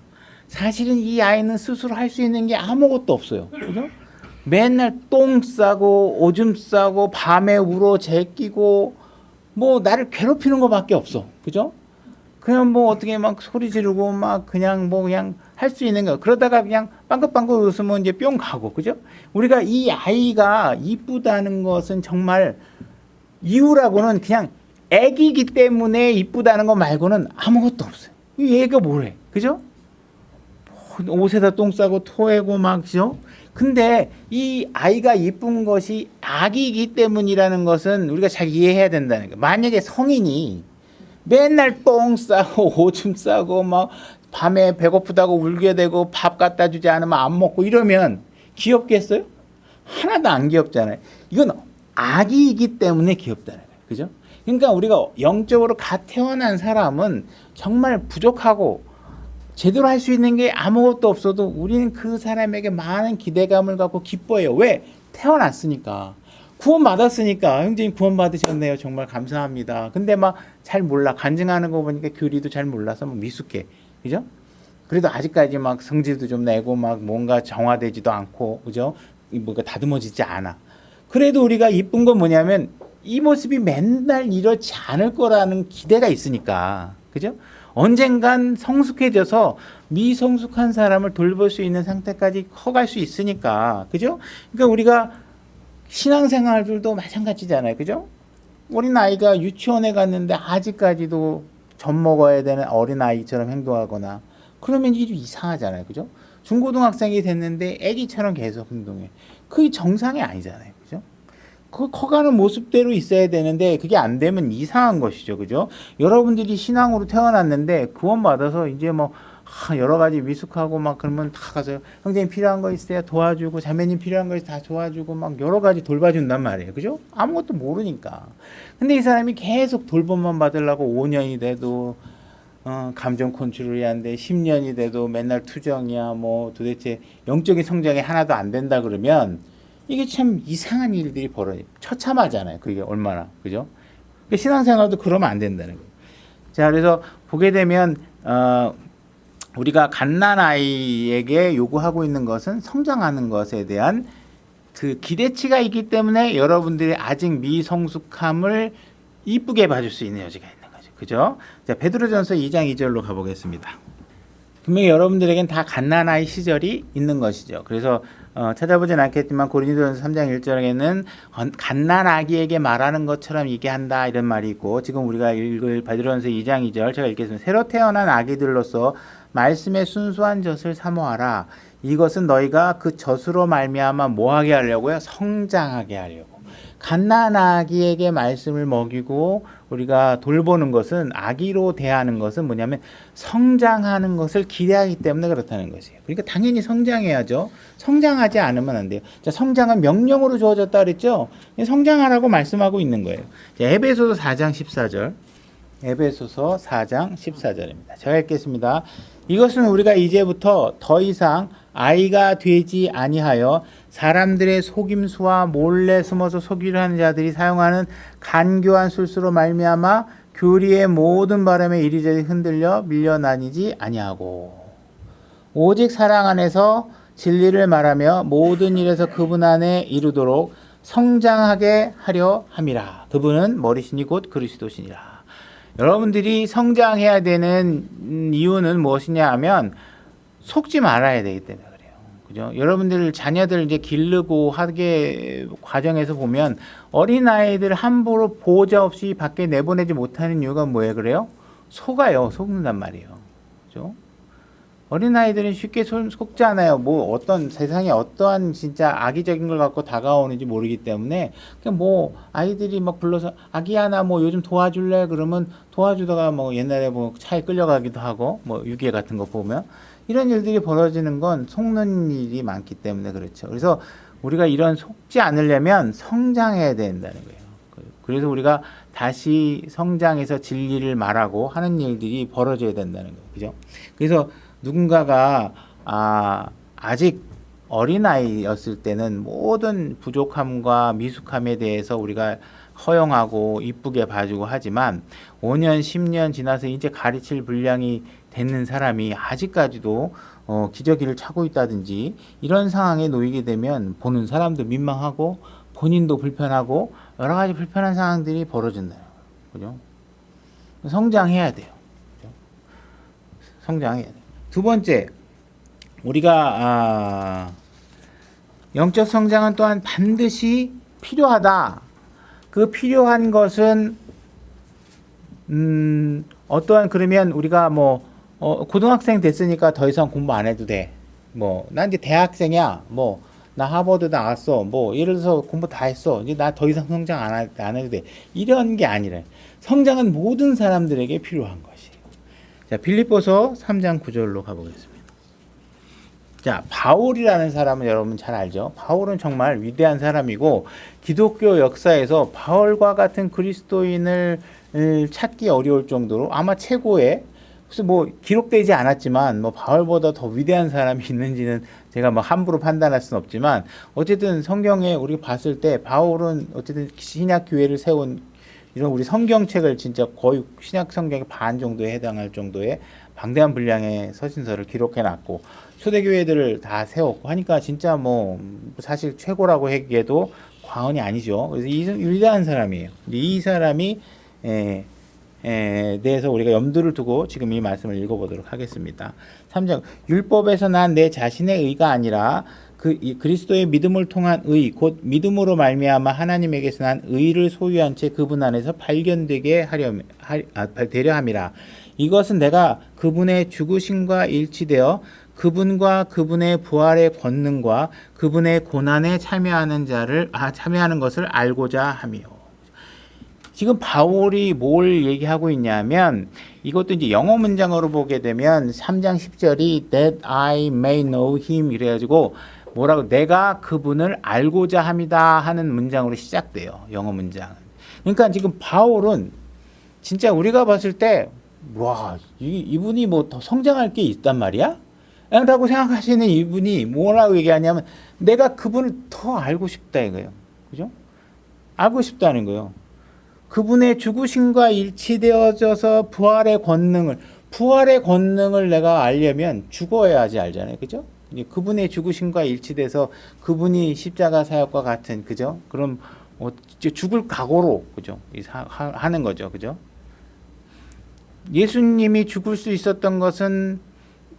사실은 이 아이는 스스로 할 수 있는 게 아무것도 없어요. 그죠? 맨날 똥 싸고 오줌 싸고 밤에 울어 제끼고 뭐 나를 괴롭히는 것밖에 없어. 그죠? 그냥 뭐 어떻게 막 소리 지르고 막 그냥 할 수 있는 거. 그러다가 그냥 빵긋빵긋 웃으면 이제 뿅 가고. 그죠? 우리가 이 아이가 이쁘다는 것은 정말 이유라고는 그냥 애기이기 때문에 이쁘다는 거 말고는 아무것도 없어요. 얘가 뭐래? 그죠? 옷에다 똥 싸고 토하고 막, 그죠? 근데 이 아이가 이쁜 것이 아기이기 때문이라는 것은 우리가 잘 이해해야 된다는 거예요. 만약에 성인이 맨날 똥 싸고 오줌 싸고 막 밤에 배고프다고 울게 되고 밥 갖다 주지 않으면 안 먹고 이러면 귀엽겠어요? 하나도 안 귀엽잖아요. 이건 아기이기 때문에 귀엽다는 거예요. 그죠? 그러니까 우리가 영적으로 갓 태어난 사람은 정말 부족하고 제대로 할 수 있는 게 아무것도 없어도 우리는 그 사람에게 많은 기대감을 갖고 기뻐해요. 왜? 태어났으니까. 구원 받았으니까. 형제님 구원 받으셨네요. 정말 감사합니다. 근데 막 잘 몰라. 간증하는 거 보니까 교리도 잘 몰라서 막 미숙해. 그죠? 그래도 아직까지 막 성질도 좀 내고 막 뭔가 정화되지도 않고, 그죠? 뭔가 다듬어지지 않아. 그래도 우리가 이쁜 건 뭐냐면 이 모습이 맨날 이렇지 않을 거라는 기대가 있으니까. 그죠? 언젠간 성숙해져서 미성숙한 사람을 돌볼 수 있는 상태까지 커갈 수 있으니까. 그죠? 그러니까 우리가 신앙생활들도 마찬가지잖아요. 그죠? 어린아이가 유치원에 갔는데 아직까지도 젖 먹어야 되는 어린아이처럼 행동하거나 그러면 이게 좀 이상하잖아요. 그죠? 중고등학생이 됐는데 애기처럼 계속 행동해. 그게 정상이 아니잖아요. 그죠? 그 커가는 모습대로 있어야 되는데 그게 안 되면 이상한 것이죠. 그죠? 여러분들이 신앙으로 태어났는데 구원받아서 이제 뭐 여러 가지 미숙하고 막 그러면 다 가서 형제님 필요한 거 있어요? 도와주고 자매님 필요한 거 있어요? 다 도와주고 막 여러 가지 돌봐준단 말이에요. 그죠? 아무것도 모르니까. 근데 이 사람이 계속 돌봄만 받으려고 5년이 돼도 감정 컨트롤이 안 돼. 10년이 돼도 맨날 투정이야. 뭐 도대체 영적인 성장이 하나도 안 된다 그러면 이게 참 이상한 일들이 벌어져요. 처참하잖아요. 그게 얼마나. 그죠? 그러니까 신앙생활도 그러면 안 된다는 거예요. 자, 그래서 보게 되면 우리가 갓난아이에게 요구하고 있는 것은 성장하는 것에 대한 그 기대치가 있기 때문에 여러분들이 아직 미성숙함을 이쁘게 봐줄 수 있는 여지가 있는 거죠. 그죠? 자, 베드로전서 2장 2절로 가보겠습니다. 분명히 여러분들에겐 다 갓난아이 시절이 있는 것이죠. 그래서 찾아보진 않겠지만 고린도전서 3장 1절에는 갓난아기에게 말하는 것처럼 얘기한다 이런 말이 있고, 지금 우리가 읽을 베드로전서 2장 2절 제가 읽겠습니다. 새로 태어난 아기들로서 말씀의 순수한 젖을 사모하라. 이것은 너희가 그 젖으로 말미암아 뭐하게 하려고요? 성장하게 하려고. 갓난아기에게 말씀을 먹이고 우리가 돌보는 것은, 아기로 대하는 것은 뭐냐면 성장하는 것을 기대하기 때문에 그렇다는 것이에요. 그러니까 당연히 성장해야죠. 성장하지 않으면 안 돼요. 자, 성장은 명령으로 주어졌다 그랬죠. 성장하라고 말씀하고 있는 거예요. 자, 에베소서 4장 14절. 에베소서 4장 14절입니다. 제가 읽겠습니다. 이것은 우리가 이제부터 더 이상 아이가 되지 아니하여 사람들의 속임수와 몰래 숨어서 속이려 하는 자들이 사용하는 간교한 술수로 말미암아 교리의 모든 바람에 이리저리 흔들려 밀려나니지 아니하고, 오직 사랑 안에서 진리를 말하며 모든 일에서 그분 안에 이르도록 성장하게 하려 함이라. 그분은 머리시니 곧 그리스도시니라. 여러분들이 성장해야 되는 이유는 무엇이냐 하면 속지 말아야 되기 때문에 그래요. 그죠? 여러분들 자녀들 이제 기르고 하게 과정에서 보면 어린아이들 함부로 보호자 없이 밖에 내보내지 못하는 이유가 뭐예요? 그래요? 속아요. 속는단 말이에요. 그죠? 어린아이들은 쉽게 속지 않아요. 뭐 어떤 세상에 어떠한 진짜 악의적인 걸 갖고 다가오는지 모르기 때문에, 그냥 뭐 아이들이 막 불러서 아기야 나 뭐 요즘 도와줄래 그러면 도와주다가 뭐 옛날에 뭐 차에 끌려가기도 하고, 뭐 유괴 같은 거 보면 이런 일들이 벌어지는 건 속는 일이 많기 때문에 그렇죠. 그래서 우리가 이런 속지 않으려면 성장해야 된다는 거예요. 그래서 우리가 다시 성장해서 진리를 말하고 하는 일들이 벌어져야 된다는 거예요. 그죠? 그래서 누군가가 아직 어린아이였을 때는 모든 부족함과 미숙함에 대해서 우리가 허용하고 이쁘게 봐주고 하지만 5년, 10년 지나서 이제 가르칠 분량이 되는 사람이 아직까지도 기저귀를 차고 있다든지 이런 상황에 놓이게 되면 보는 사람도 민망하고 본인도 불편하고 여러 가지 불편한 상황들이 벌어진다요. 그죠? 성장해야 돼요. 그죠? 성장해야 돼요. 두 번째, 우리가 영적 성장은 또한 반드시 필요하다. 그 필요한 것은 어떠한, 그러면 우리가 뭐 고등학생 됐으니까 더 이상 공부 안 해도 돼. 뭐 나 이제 대학생이야. 뭐 나 하버드 나왔어. 뭐 예를 들어서 공부 다 했어. 이제 나 더 이상 성장 안 해도 돼. 이런 게 아니라 성장은 모든 사람들에게 필요한 것이에요. 자, 빌립보서 3장 9절로 가보겠습니다. 자, 바울이라는 사람은 여러분 잘 알죠? 바울은 정말 위대한 사람이고 기독교 역사에서 바울과 같은 그리스도인을 찾기 어려울 정도로 아마 최고의, 혹시 뭐 기록되지 않았지만 뭐 바울보다 더 위대한 사람이 있는지는 제가 뭐 함부로 판단할 수는 없지만, 어쨌든 성경에 우리가 봤을 때 바울은 어쨌든 신약 교회를 세운 이런 우리 성경책을 진짜 거의 신약 성경의 반 정도에 해당할 정도의 방대한 분량의 서신서를 기록해 놨고 초대교회들을 다 세웠고 하니까 진짜 뭐 사실 최고라고 하기에도 과언이 아니죠. 그래서 이 위대한 사람이에요. 이 사람이 대해서 우리가 염두를 두고 지금 이 말씀을 읽어보도록 하겠습니다. 3장, 율법에서 난 내 자신의 의가 아니라 그리스도의 믿음을 통한 의, 곧 믿음으로 말미암아 하나님에게서 난 의를 소유한 채 그분 안에서 발견되게 되려 함이라. 이것은 내가 그분의 죽으심과 일치되어 그분과 그분의 부활의 권능과 그분의 고난에 참여하는 것을 알고자 함이요. 지금 바울이 뭘 얘기하고 있냐면, 이것도 이제 영어 문장으로 보게 되면 3장 10절이 that I may know him 이래가지고 뭐라고, 내가 그분을 알고자 합니다 하는 문장으로 시작돼요. 영어 문장은. 그러니까 지금 바울은 진짜 우리가 봤을 때 와, 이분이 뭐 더 성장할 게 있단 말이야? 라고 생각하시는 이분이 뭐라고 얘기하냐면 내가 그분을 더 알고 싶다 이거예요. 그죠? 알고 싶다는 거예요. 그분의 죽으심과 일치되어져서 부활의 권능을 내가 알려면 죽어야지 알잖아요. 그죠? 그분의 죽으심과 일치돼서 그분이 십자가 사역과 같은, 그죠? 그럼 죽을 각오로, 그죠? 하는 거죠. 그죠? 예수님이 죽을 수 있었던 것은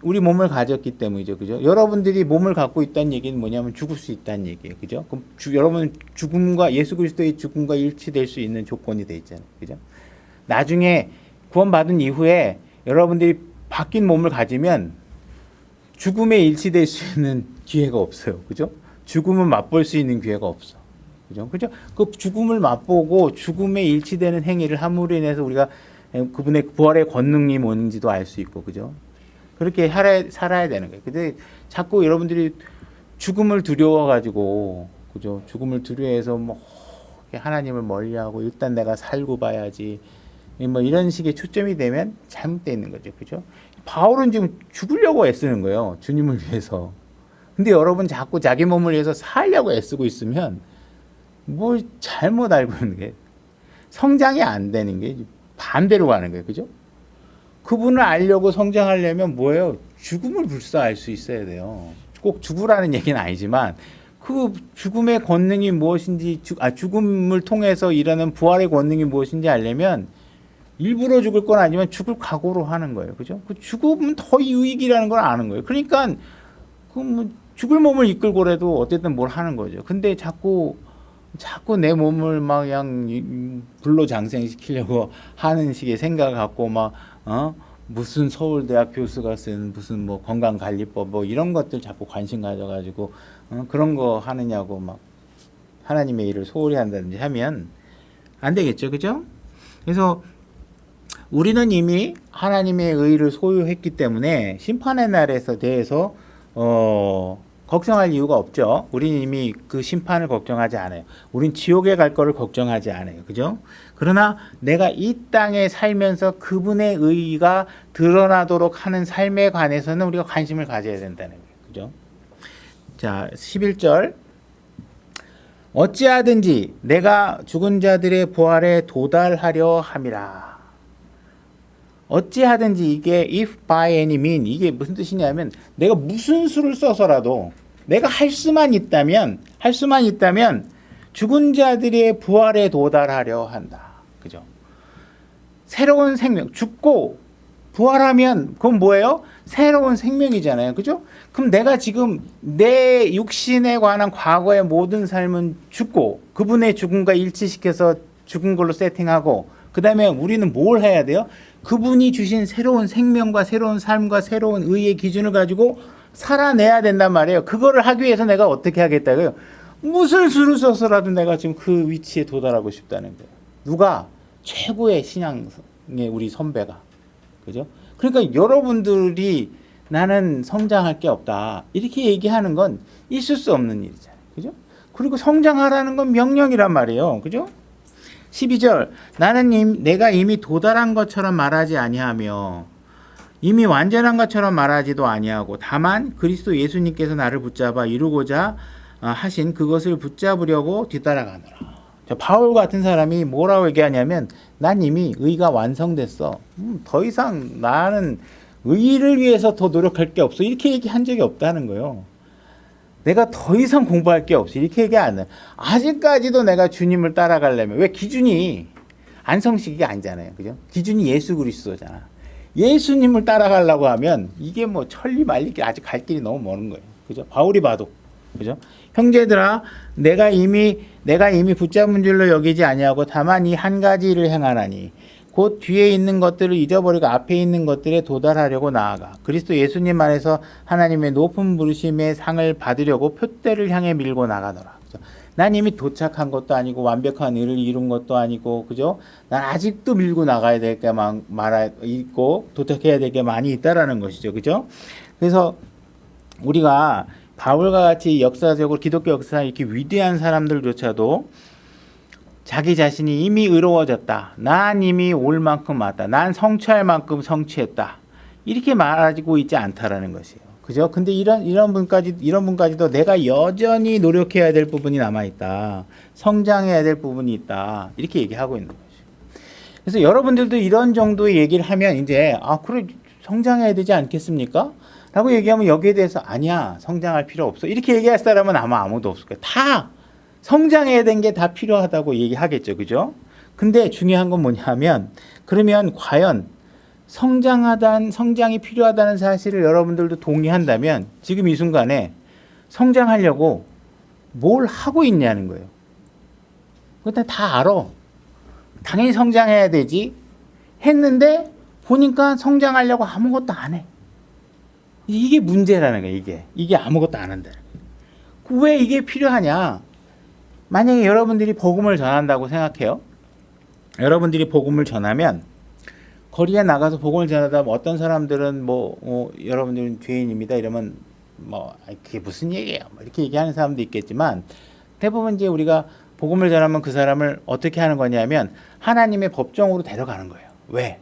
우리 몸을 가졌기 때문이죠. 그죠? 여러분들이 몸을 갖고 있다는 얘기는 뭐냐면 죽을 수 있다는 얘기예요. 그죠? 그럼 여러분은 예수 그리스도의 죽음과 일치될 수 있는 조건이 돼 있잖아요. 그죠? 나중에 구원받은 이후에 여러분들이 바뀐 몸을 가지면 죽음에 일치될 수 있는 기회가 없어요. 그죠? 죽음을 맛볼 수 있는 기회가 없어. 그죠? 그죠? 그 죽음을 맛보고 죽음에 일치되는 행위를 함으로 인해서 우리가 그분의 부활의 권능이 뭔지도 알 수 있고, 그죠? 그렇게 살아야 되는 거예요. 근데 자꾸 여러분들이 죽음을 두려워가지고, 그죠? 죽음을 두려워해서 뭐 하나님을 멀리하고 일단 내가 살고 봐야지, 뭐 이런 식의 초점이 되면 잘못되어 있는 거죠, 그죠? 바울은 지금 죽으려고 애쓰는 거예요, 주님을 위해서. 근데 여러분 자꾸 자기 몸을 위해서 살려고 애쓰고 있으면 뭘 잘못 알고 있는 게 성장이 안 되는 게 반대로 가는 거예요, 그죠? 그분을 알려고 성장하려면 뭐예요? 죽음을 불사할 수 있어야 돼요. 꼭 죽으라는 얘기는 아니지만 그 죽음의 권능이 무엇인지, 죽음을 통해서 일하는 부활의 권능이 무엇인지 알려면 일부러 죽을 건 아니지만 죽을 각오로 하는 거예요. 그죠? 그 죽음은 더 유익이라는 걸 아는 거예요. 그러니까 뭐 죽을 몸을 이끌고라도 어쨌든 뭘 하는 거죠. 근데 자꾸 내 몸을 막 그냥 불로 장생시키려고 하는 식의 생각을 갖고 무슨 서울대학 교수가 쓴 무슨 뭐 건강관리법 뭐 이런 것들 자꾸 관심 가져가지고 그런 거 하느냐고 막 하나님의 일을 소홀히 한다든지 하면 안 되겠죠. 그죠? 그래서 우리는 이미 하나님의 의를 소유했기 때문에 심판의 날에서 대해서 걱정할 이유가 없죠. 우리는 이미 그 심판을 걱정하지 않아요. 우린 지옥에 갈 거를 걱정하지 않아요. 그죠? 그러나 내가 이 땅에 살면서 그분의 의가 드러나도록 하는 삶에 관해서는 우리가 관심을 가져야 된다는 거예요. 그죠? 자, 11절. 어찌하든지 내가 죽은 자들의 부활에 도달하려 함이라. 어찌하든지 이게 if by any means 이게 무슨 뜻이냐면 내가 무슨 수를 써서라도 내가 할 수만 있다면 죽은 자들의 부활에 도달하려 한다. 그죠? 새로운 생명, 죽고 부활하면 그건 뭐예요? 새로운 생명이잖아요. 그죠? 그럼 내가 지금 내 육신에 관한 과거의 모든 삶은 죽고 그분의 죽음과 일치시켜서 죽은 걸로 세팅하고 그 다음에 우리는 뭘 해야 돼요? 그분이 주신 새로운 생명과 새로운 삶과 새로운 의의 기준을 가지고 살아내야 된단 말이에요. 그거를 하기 위해서 내가 어떻게 하겠다고요? 무슨 수를 써서라도 내가 지금 그 위치에 도달하고 싶다는 거예요. 누가? 최고의 신앙의 우리 선배가. 그죠? 그러니까 여러분들이 나는 성장할 게 없다. 이렇게 얘기하는 건 있을 수 없는 일이잖아요. 그죠? 그리고 성장하라는 건 명령이란 말이에요. 그죠? 12절 내가 이미 도달한 것처럼 말하지 아니하며 이미 완전한 것처럼 말하지도 아니하고 다만 그리스도 예수님께서 나를 붙잡아 이루고자 하신 그것을 붙잡으려고 뒤따라가노라. 바울 같은 사람이 뭐라고 얘기하냐면 난 이미 의가 완성됐어. 더 이상 나는 의를 위해서 더 노력할 게 없어. 이렇게 얘기한 적이 없다는 거예요. 내가 더 이상 공부할 게 없어. 이렇게 얘기 안 해. 아직까지도 내가 주님을 따라가려면 왜 기준이 안성식이 아니잖아요. 그죠? 기준이 예수 그리스도잖아. 예수님을 따라가려고 하면 이게 뭐 천리 말리 아직 갈 길이 너무 먼 거예요. 그죠? 바울이 봐도. 그죠? 형제들아 내가 이미 붙잡은 줄로 여기지 아니하고 다만 이 한 가지를 행하나니 곧 뒤에 있는 것들을 잊어버리고 앞에 있는 것들에 도달하려고 나아가 그리스도 예수님 안에서 하나님의 높은 부르심의 상을 받으려고 표대를 향해 밀고 나가더라. 그죠? 난 이미 도착한 것도 아니고 완벽한 의를 이룬 것도 아니고 그죠? 난 아직도 밀고 나가야 될 게 있고 도착해야 될 게 많이 있다라는 것이죠. 그죠? 그래서 우리가 바울과 같이 역사적으로 기독교 역사 이렇게 위대한 사람들조차도 자기 자신이 이미 의로워졌다. 난 이미 올 만큼 왔다. 난 성취할 만큼 성취했다. 이렇게 말하고 있지 않다라는 것이에요. 그죠? 근데 이런 분까지도 내가 여전히 노력해야 될 부분이 남아 있다. 성장해야 될 부분이 있다. 이렇게 얘기하고 있는 거죠. 그래서 여러분들도 이런 정도의 얘기를 하면 이제 그래 성장해야 되지 않겠습니까? 라고 얘기하면 여기에 대해서 아니야 성장할 필요 없어 이렇게 얘기할 사람은 아마 아무도 없을 거예요. 다 성장해야 되는 게 다 필요하다고 얘기하겠죠. 그죠? 근데 중요한 건 뭐냐면 그러면 과연 성장이 필요하다는 사실을 여러분들도 동의한다면 지금 이 순간에 성장하려고 뭘 하고 있냐는 거예요. 그거 다 알아. 당연히 성장해야 되지 했는데 보니까 성장하려고 아무것도 안 해. 이게 문제라는 거예요. 이게 아무것도 안 한다는 거예요. 왜 이게 필요하냐? 만약에 여러분들이 복음을 전한다고 생각해요. 여러분들이 복음을 전하면 거리에 나가서 복음을 전하다 어떤 사람들은 여러분들은 죄인입니다 이러면 그게 무슨 얘기예요? 이렇게 얘기하는 사람도 있겠지만 대부분 이제 우리가 복음을 전하면 그 사람을 어떻게 하는 거냐면 하나님의 법정으로 데려가는 거예요. 왜?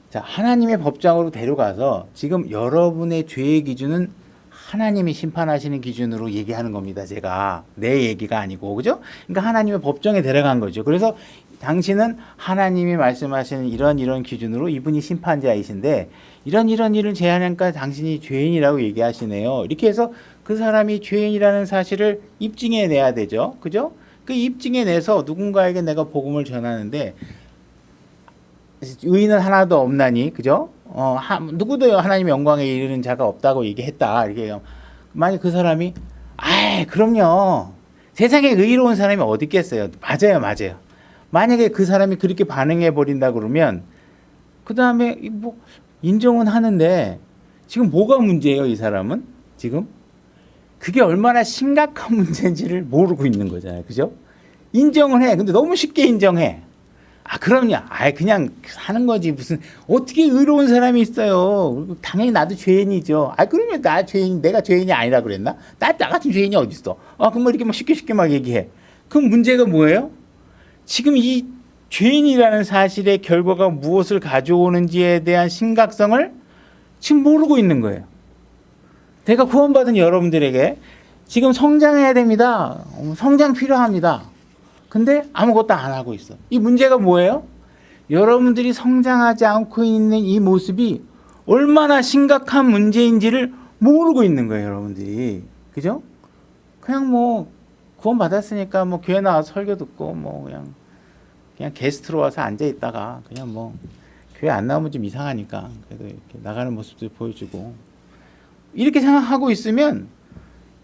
자, 하나님의 법정으로 데려가서 지금 여러분의 죄의 기준은 하나님이 심판하시는 기준으로 얘기하는 겁니다. 제가 내 얘기가 아니고 그죠? 그러니까 하나님의 법정에 데려간 거죠. 그래서 당신은 하나님이 말씀하시는 이런 기준으로 이분이 심판자이신데 이런 일을 제하니까 당신이 죄인이라고 얘기하시네요. 이렇게 해서 그 사람이 죄인이라는 사실을 입증해 내야 되죠. 그죠? 그 입증해 내서 누군가에게 내가 복음을 전하는데 의인은 하나도 없나니 그죠? 누구도 하나님의 영광에 이르는 자가 없다고 얘기했다. 이렇게 만약 그 사람이 그럼요. 세상에 의로운 사람이 어디 있겠어요. 맞아요. 만약에 그 사람이 그렇게 반응해 버린다 그러면 그 다음에 인정은 하는데 지금 뭐가 문제예요? 이 사람은 지금 그게 얼마나 심각한 문제인지를 모르고 있는 거잖아요. 그죠? 인정을 해. 근데 너무 쉽게 인정해. 그럼요. 그냥 하는 거지. 무슨 어떻게 의로운 사람이 있어요. 당연히 나도 죄인이죠. 그러면 내가 죄인이 아니라 그랬나? 나 같은 죄인이 어디 있어? 그럼 이렇게 쉽게 얘기해. 그럼 문제가 뭐예요? 지금 이 죄인이라는 사실의 결과가 무엇을 가져오는지에 대한 심각성을 지금 모르고 있는 거예요. 내가 구원받은 여러분들에게 지금 성장해야 됩니다. 성장 필요합니다. 근데 아무것도 안 하고 있어. 이 문제가 뭐예요? 여러분들이 성장하지 않고 있는 이 모습이 얼마나 심각한 문제인지를 모르고 있는 거예요, 여러분들이. 그죠? 그냥 구원 받았으니까 교회 나와서 설교 듣고 그냥 게스트로 와서 앉아 있다가 그냥 교회 안 나오면 좀 이상하니까 그래도 이렇게 나가는 모습도 보여주고 이렇게 생각하고 있으면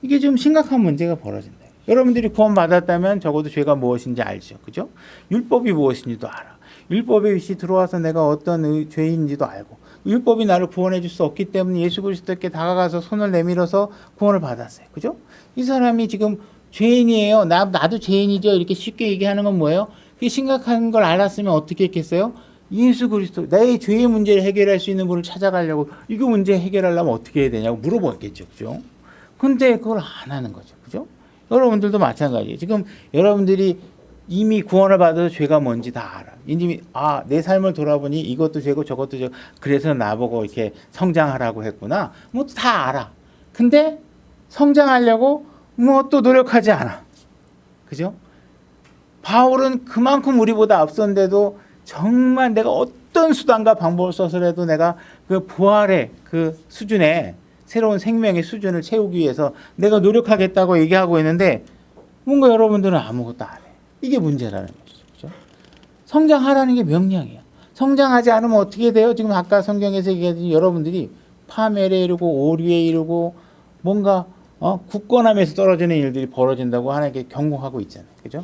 이게 좀 심각한 문제가 벌어진다. 여러분들이 구원 받았다면 적어도 죄가 무엇인지 알죠. 그죠? 율법이 무엇인지도 알아. 율법에 위시 들어와서 내가 어떤 죄인인지도 알고 율법이 나를 구원해 줄 수 없기 때문에 예수 그리스도께 다가가서 손을 내밀어서 구원을 받았어요. 그죠? 이 사람이 지금 죄인이에요. 나도 죄인이죠. 이렇게 쉽게 얘기하는 건 뭐예요? 그게 심각한 걸 알았으면 어떻게 했겠어요? 예수 그리스도 나의 죄의 문제를 해결할 수 있는 분을 찾아가려고 이거 문제 해결하려면 어떻게 해야 되냐고 물어봤겠죠. 그죠? 근데 그걸 안 하는 거죠. 그죠? 여러분들도 마찬가지예요. 지금 여러분들이 이미 구원을 받아서 죄가 뭔지 다 알아. 이미 내 삶을 돌아보니 이것도 죄고 저것도 죄고 그래서 나보고 이렇게 성장하라고 했구나. 다 알아. 근데 성장하려고 또 노력하지 않아. 그죠? 바울은 그만큼 우리보다 앞선데도 정말 내가 어떤 수단과 방법을 써서라도 내가 그 부활의 그 수준에 새로운 생명의 수준을 채우기 위해서 내가 노력하겠다고 얘기하고 있는데 뭔가 여러분들은 아무것도 안 해. 이게 문제라는 거죠. 그렇죠? 성장하라는 게 명령이야. 성장하지 않으면 어떻게 돼요? 지금 아까 성경에서 얘기했듯이 여러분들이 파멸에 이르고 오류에 이르고 뭔가 굳건함에서 떨어지는 일들이 벌어진다고 하나님께 경고하고 있잖아요. 그죠?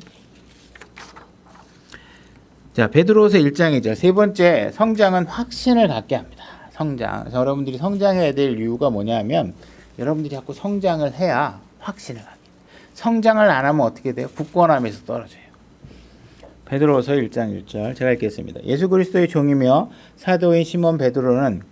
자, 베드로후서 1장 2절 세 번째 성장은 확신을 갖게 합니다. 성장. 여러분들이 성장해야 될 이유가 뭐냐면 여러분들이 자꾸 성장을 해야 확신을 갖게. 성장을 안 하면 어떻게 돼요? 굳건함에서 떨어져요. 베드로후서 1장 1절 제가 읽겠습니다. 예수 그리스도의 종이며 사도인 시몬 베드로는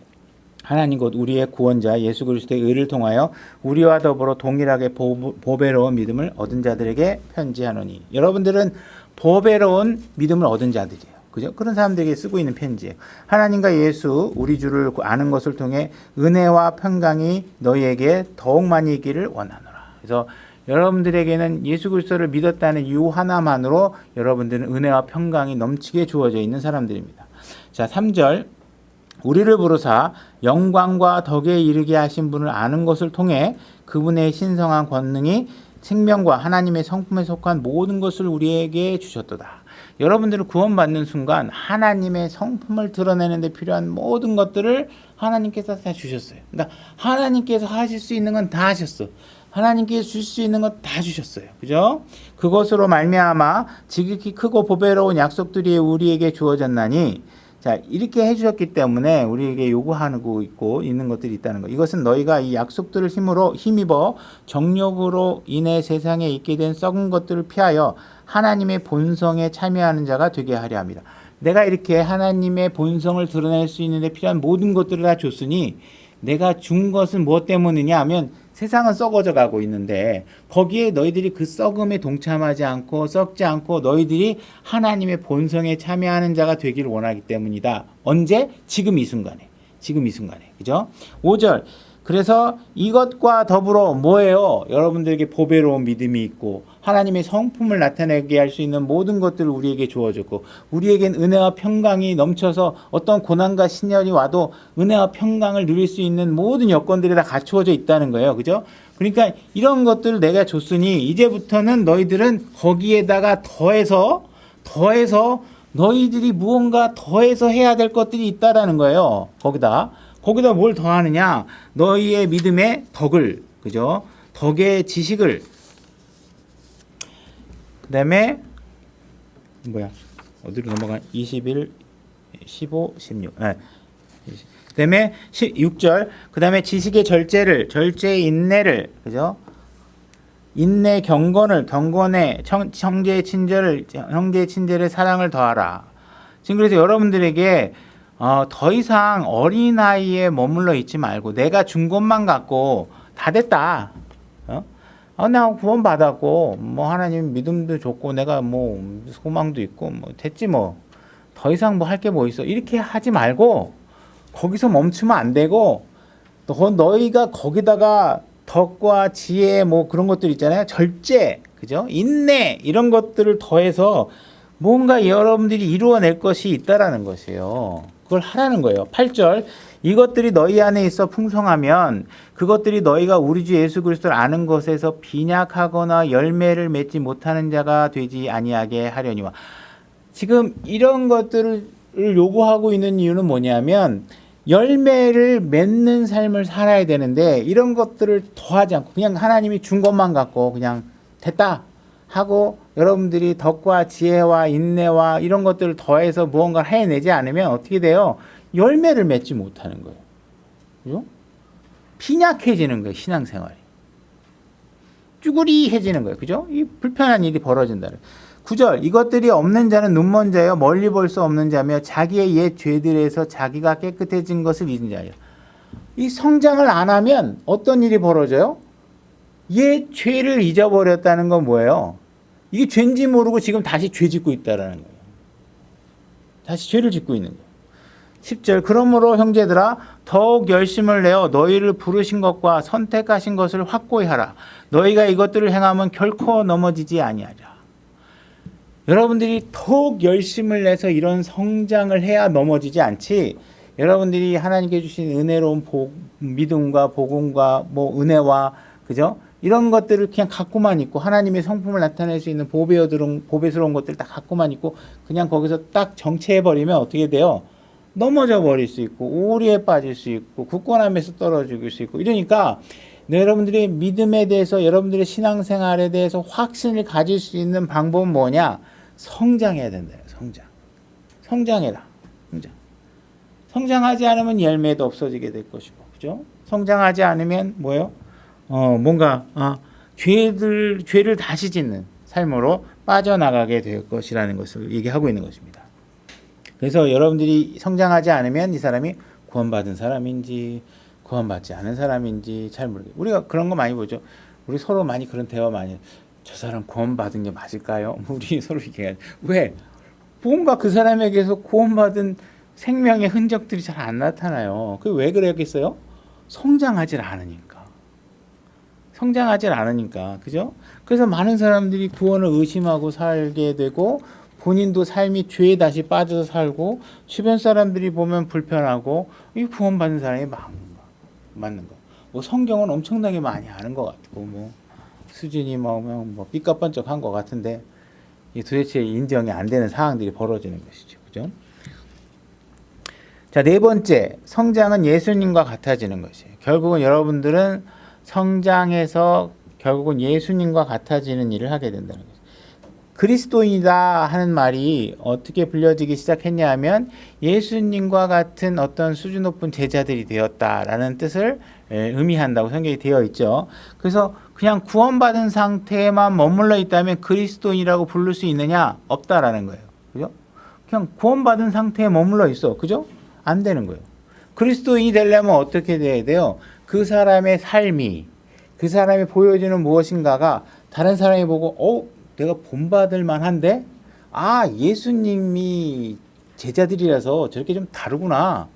하나님 곧 우리의 구원자 예수 그리스도의 의를 통하여 우리와 더불어 동일하게 보배로운 믿음을 얻은 자들에게 편지하노니. 여러분들은 보배로운 믿음을 얻은 자들이에요. 그죠? 그런 사람들에게 쓰고 있는 편지예요. 하나님과 예수 우리 주를 아는 것을 통해 은혜와 평강이 너희에게 더욱 많이 있기를 원하노라. 그래서 여러분들에게는 예수 그리스도를 믿었다는 이유 하나만으로 여러분들은 은혜와 평강이 넘치게 주어져 있는 사람들입니다. 자, 3절. 우리를 부르사 영광과 덕에 이르게 하신 분을 아는 것을 통해 그분의 신성한 권능이 생명과 하나님의 성품에 속한 모든 것을 우리에게 주셨도다. 여러분들은 구원받는 순간 하나님의 성품을 드러내는 데 필요한 모든 것들을 하나님께서 다 주셨어요. 그러니까 하나님께서 하실 수 있는 건 다 하셨어. 하나님께서 줄 수 있는 것 다 주셨어요. 그죠? 그것으로 말미암아 지극히 크고 보배로운 약속들이 우리에게 주어졌나니, 자, 이렇게 해주셨기 때문에 우리에게 요구하고 있는 것들이 있다는 거. 이것은 너희가 이 약속들을 힘입어 정욕으로 인해 세상에 있게 된 썩은 것들을 피하여 하나님의 본성에 참여하는 자가 되게 하려 합니다. 내가 이렇게 하나님의 본성을 드러낼 수 있는 데 필요한 모든 것들을 다 줬으니 내가 준 것은 무엇 때문이냐 하면 세상은 썩어져 가고 있는데 거기에 너희들이 그 썩음에 동참하지 않고 썩지 않고 너희들이 하나님의 본성에 참여하는 자가 되기를 원하기 때문이다. 언제? 지금 이 순간에. 그죠? 5절. 그래서 이것과 더불어 뭐예요? 여러분들에게 보배로운 믿음이 있고 하나님의 성품을 나타내게 할 수 있는 모든 것들을 우리에게 주어졌고 우리에겐 은혜와 평강이 넘쳐서 어떤 고난과 신년이 와도 은혜와 평강을 누릴 수 있는 모든 여건들이 다 갖추어져 있다는 거예요. 그죠? 그러니까 이런 것들을 내가 줬으니 이제부터는 너희들은 거기에다가 더해서 너희들이 무언가 더해서 해야 될 것들이 있다라는 거예요. 거기다 뭘 더하느냐? 너희의 믿음의 덕을, 그죠? 덕의 지식을, 그 다음에 어디로 넘어가? 21, 15, 16. 네. 그 다음에 6절, 그 다음에 지식의 절제의 인내를, 그죠? 인내 경건에 형제의 친절을 사랑을 더하라. 지금 그래서 여러분들에게 더 이상 어린아이에 머물러 있지 말고 내가 준 것만 갖고 다 됐다. 내가 구원 받았고 뭐 하나님 믿음도 좋고 내가 뭐 소망도 있고 뭐 됐지 뭐. 더 이상 뭐 할 게 뭐 있어. 이렇게 하지 말고 거기서 멈추면 안 되고 너희가 거기다가 덕과 지혜 뭐 그런 것들 있잖아요. 절제, 그죠? 인내 이런 것들을 더해서 뭔가 여러분들이 이루어낼 것이 있다라는 것이에요. 그걸 하라는 거예요. 8절. 이것들이 너희 안에 있어 풍성하면 그것들이 너희가 우리 주 예수 그리스도를 아는 것에서 빈약하거나 열매를 맺지 못하는 자가 되지 아니하게 하려니와. 지금 이런 것들을 요구하고 있는 이유는 뭐냐면 열매를 맺는 삶을 살아야 되는데 이런 것들을 더하지 않고 그냥 하나님이 준 것만 갖고 그냥 됐다 하고 여러분들이 덕과 지혜와 인내와 이런 것들을 더해서 무언가를 해내지 않으면 어떻게 돼요? 열매를 맺지 못하는 거예요. 그죠? 빈약해지는 거예요. 신앙생활이. 쭈구리해지는 거예요. 그죠? 이 불편한 일이 벌어진다는. 9절. 이것들이 없는 자는 눈먼 자여 멀리 볼 수 없는 자며 자기의 옛 죄들에서 자기가 깨끗해진 것을 잊은 자예요. 이 성장을 안 하면 어떤 일이 벌어져요? 옛 죄를 잊어버렸다는 건 뭐예요? 이게 죄인지 모르고 지금 다시 죄 짓고 있다라는 거예요. 다시 죄를 짓고 있는 거예요. 10절. 그러므로 형제들아 더욱 열심을 내어 너희를 부르신 것과 선택하신 것을 확고히 하라. 너희가 이것들을 행하면 결코 넘어지지 아니하리라. 여러분들이 더욱 열심을 내서 이런 성장을 해야 넘어지지 않지. 여러분들이 하나님께 주신 은혜로운 믿음과 복음과 뭐 은혜와 그죠? 이런 것들을 그냥 갖고만 있고 하나님의 성품을 나타낼 수 있는 보배스러운 것들 다 갖고만 있고 그냥 거기서 딱 정체해버리면 어떻게 돼요? 넘어져 버릴 수 있고 오리에 빠질 수 있고 굳건함에서 떨어질 수 있고 이러니까 여러분들의 믿음에 대해서 여러분들의 신앙생활에 대해서 확신을 가질 수 있는 방법은 뭐냐? 성장해야 된다. 성장해라. 성장하지 않으면 열매도 없어지게 될 것이고, 그죠? 성장하지 않으면 뭐예요? 뭔가 죄를 다시 짓는 삶으로 빠져나가게 될 것이라는 것을 얘기하고 있는 것입니다. 그래서 여러분들이 성장하지 않으면 이 사람이 구원받은 사람인지 구원받지 않은 사람인지 잘 모르겠어요. 우리가 그런 거 많이 보죠. 우리 서로 많이 그런 대화 많이 해요. 저 사람 구원받은 게 맞을까요? 우리 서로 얘기해요. 왜? 뭔가 그 사람에게서 구원받은 생명의 흔적들이 잘 안 나타나요. 그게 왜 그러겠어요? 성장하질 않으니까. 성장하질 않으니까. 그죠? 그래서 많은 사람들이 구원을 의심하고 살게 되고 본인도 삶이 죄에 다시 빠져서 살고 주변 사람들이 보면 불편하고 이 구원받은 사람이 맞는 거. 뭐 성경은 엄청나게 많이 아는 것 같고 뭐 수준이 뭐 삐까뻔쩍한 것 같은데 이 도대체 인정이 안 되는 상황들이 벌어지는 것이죠. 그죠? 자, 네 번째, 성장은 예수님과 같아지는 것이에요. 결국은 여러분들은 성장해서 결국은 예수님과 같아지는 일을 하게 된다는 거죠. 그리스도인이다 하는 말이 어떻게 불려지기 시작했냐 하면 예수님과 같은 어떤 수준 높은 제자들이 되었다라는 뜻을 의미한다고 성경이 되어 있죠. 그래서 그냥 구원받은 상태에만 머물러 있다면 그리스도인이라고 부를 수 있느냐? 없다라는 거예요. 그죠? 그냥 구원받은 상태에 머물러 있어. 그죠? 안 되는 거예요. 그리스도인이 되려면 어떻게 돼야 돼요? 그 사람의 삶이, 그 사람이 보여주는 무엇인가가 다른 사람이 보고 내가 본받을 만한데 예수님이 제자들이라서 저렇게 좀 다르구나.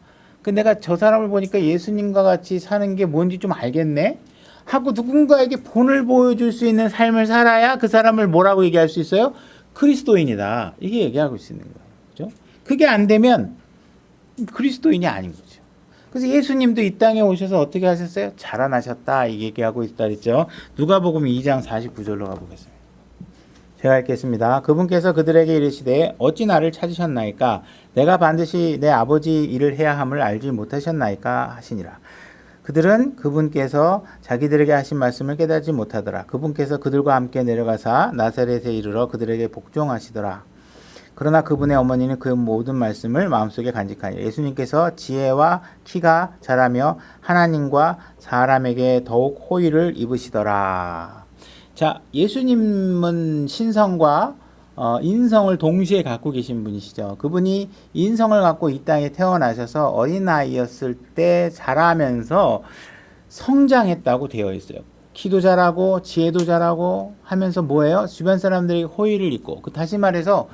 내가 저 사람을 보니까 예수님과 같이 사는 게 뭔지 좀 알겠네 하고 누군가에게 본을 보여줄 수 있는 삶을 살아야 그 사람을 뭐라고 얘기할 수 있어요? 그리스도인이다. 이게 얘기하고 있는 거예요. 그죠? 그게 안 되면 그리스도인이 아닌 거죠. 그래서 예수님도 이 땅에 오셔서 어떻게 하셨어요? 자라나셨다. 이 얘기하고 있다 그랬죠. 누가복음 2장 49절로 가보겠습니다. 제가 읽겠습니다. 그분께서 그들에게 이르시되 어찌 나를 찾으셨나이까? 내가 반드시 내 아버지 일을 해야 함을 알지 못하셨나이까? 하시니라. 그들은 그분께서 자기들에게 하신 말씀을 깨닫지 못하더라. 그분께서 그들과 함께 내려가사 나사렛에 이르러 그들에게 복종하시더라. 그러나 그분의 어머니는 그 모든 말씀을 마음속에 간직하니 예수님께서 지혜와 키가 자라며 하나님과 사람에게 더욱 호의를 입으시더라. 자, 예수님은 신성과 인성을 동시에 갖고 계신 분이시죠. 그분이 인성을 갖고 이 땅에 태어나셔서 어린아이였을 때 자라면서 성장했다고 되어 있어요. 키도 자라고 지혜도 자라고 하면서 뭐예요? 주변 사람들이 호의를 입고 다시 말해서